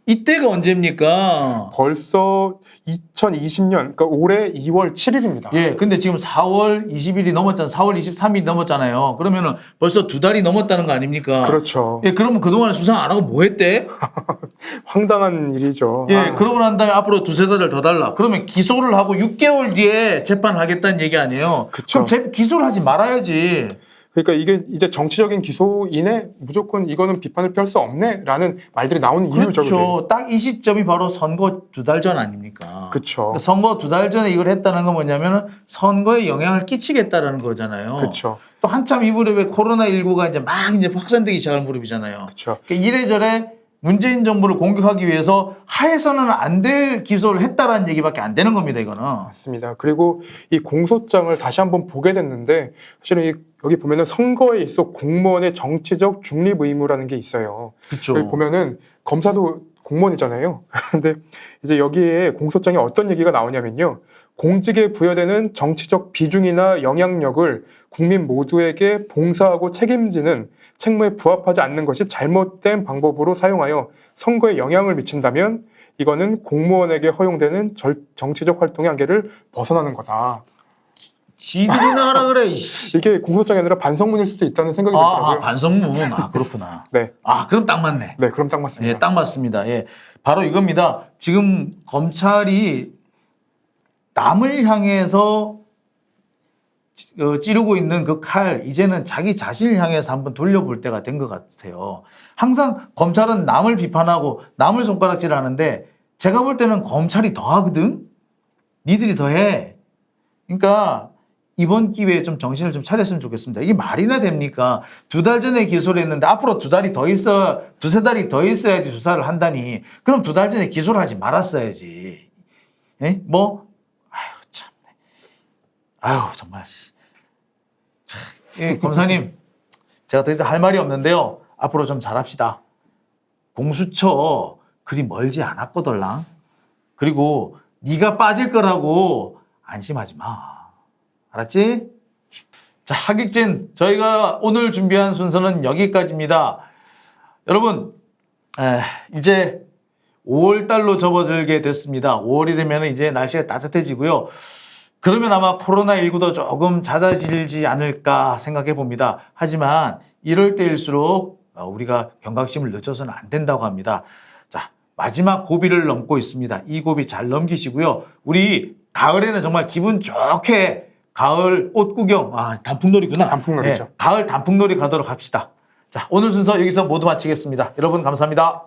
이때가 언제입니까? 벌써 2020년, 그러니까 올해 2월 7일입니다. 예, 근데 지금 4월 20일이 넘었잖아요. 4월 23일이 넘었잖아요. 그러면은 벌써 2달이 넘었다는 거 아닙니까? 그렇죠. 예, 그러면 그동안 수사 안 하고 뭐 했대? 황당한 일이죠. 예, 그러고 난 다음에 앞으로 2-3달 더 달라. 그러면 기소를 하고 6개월 뒤에 재판을 하겠다는 얘기 아니에요? 그쵸. 그럼 기소를 하지 말아야지. 그러니까 이게 이제 정치적인 기소인에 무조건 이거는 비판을 피할 수 없네라는 말들이 나오는 이유죠. 그렇죠. 딱 이 시점이 바로 선거 2달 전 아닙니까? 그렇죠. 그러니까 선거 2달 전에 이걸 했다는 건 뭐냐면은 선거에 영향을 끼치겠다라는 거잖아요. 그렇죠. 또 한참 이 무렵에 코로나19가 이제 막 이제 확산되기 시작한 무렵이잖아요. 그렇죠. 그러니까 이래저래 문재인 정부를 공격하기 위해서 하에서는 안 될 기소를 했다라는 얘기밖에 안 되는 겁니다, 이거는. 맞습니다. 그리고 이 공소장을 다시 한번 보게 됐는데 사실은 여기 보면은 선거에 있어 공무원의 정치적 중립 의무라는 게 있어요. 그렇죠. 여기 보면은 검사도 공무원이잖아요. 근데 이제 여기에 공소장에 어떤 얘기가 나오냐면요. 공직에 부여되는 정치적 비중이나 영향력을 국민 모두에게 봉사하고 책임지는 책무에 부합하지 않는 것이 잘못된 방법으로 사용하여 선거에 영향을 미친다면 이거는 공무원에게 허용되는 정치적 활동의 한계를 벗어나는 거다. 지들이나 하라 그래. 이씨. 이게 공소장이 아니라 반성문일 수도 있다는 생각이 들더라고요. 반성문. 그렇구나. 네. 그럼 딱 맞네. 네, 그럼 딱 맞습니다. 예, 딱 맞습니다. 예. 바로 이겁니다. 지금 검찰이 남을 향해서 찌르고 있는 그 칼, 이제는 자기 자신을 향해서 한번 돌려볼 때가 된 것 같아요. 항상 검찰은 남을 비판하고 남을 손가락질 하는데 제가 볼 때는 검찰이 더 하거든? 니들이 더 해. 그러니까 이번 기회에 좀 정신을 좀 차렸으면 좋겠습니다. 이게 말이나 됩니까? 2달 전에 기소를 했는데 앞으로 2달이 더 있어, 2-3달이 더 있어야지 수사를 한다니. 그럼 2달 전에 기소를 하지 말았어야지. 예? 뭐? 아유, 참. 아유, 정말. 참. 예, 검사님, 제가 더 이상 할 말이 없는데요. 앞으로 좀 잘합시다. 공수처 그리 멀지 않았거들랑. 그리고 네가 빠질 거라고 안심하지 마. 알았지? 자, 하객진, 저희가 오늘 준비한 순서는 여기까지입니다. 여러분, 이제 5월 달로 접어들게 됐습니다. 5월이 되면 이제 날씨가 따뜻해지고요. 그러면 아마 코로나19도 조금 잦아지지 않을까 생각해 봅니다. 하지만 이럴 때일수록 우리가 경각심을 늦춰서는 안 된다고 합니다. 자, 마지막 고비를 넘고 있습니다. 이 고비 잘 넘기시고요. 우리 가을에는 정말 기분 좋게 가을 옷 구경, 단풍놀이구나. 단풍놀이죠. 가을 단풍놀이 가도록 합시다. 자, 오늘 순서 여기서 모두 마치겠습니다. 여러분 감사합니다.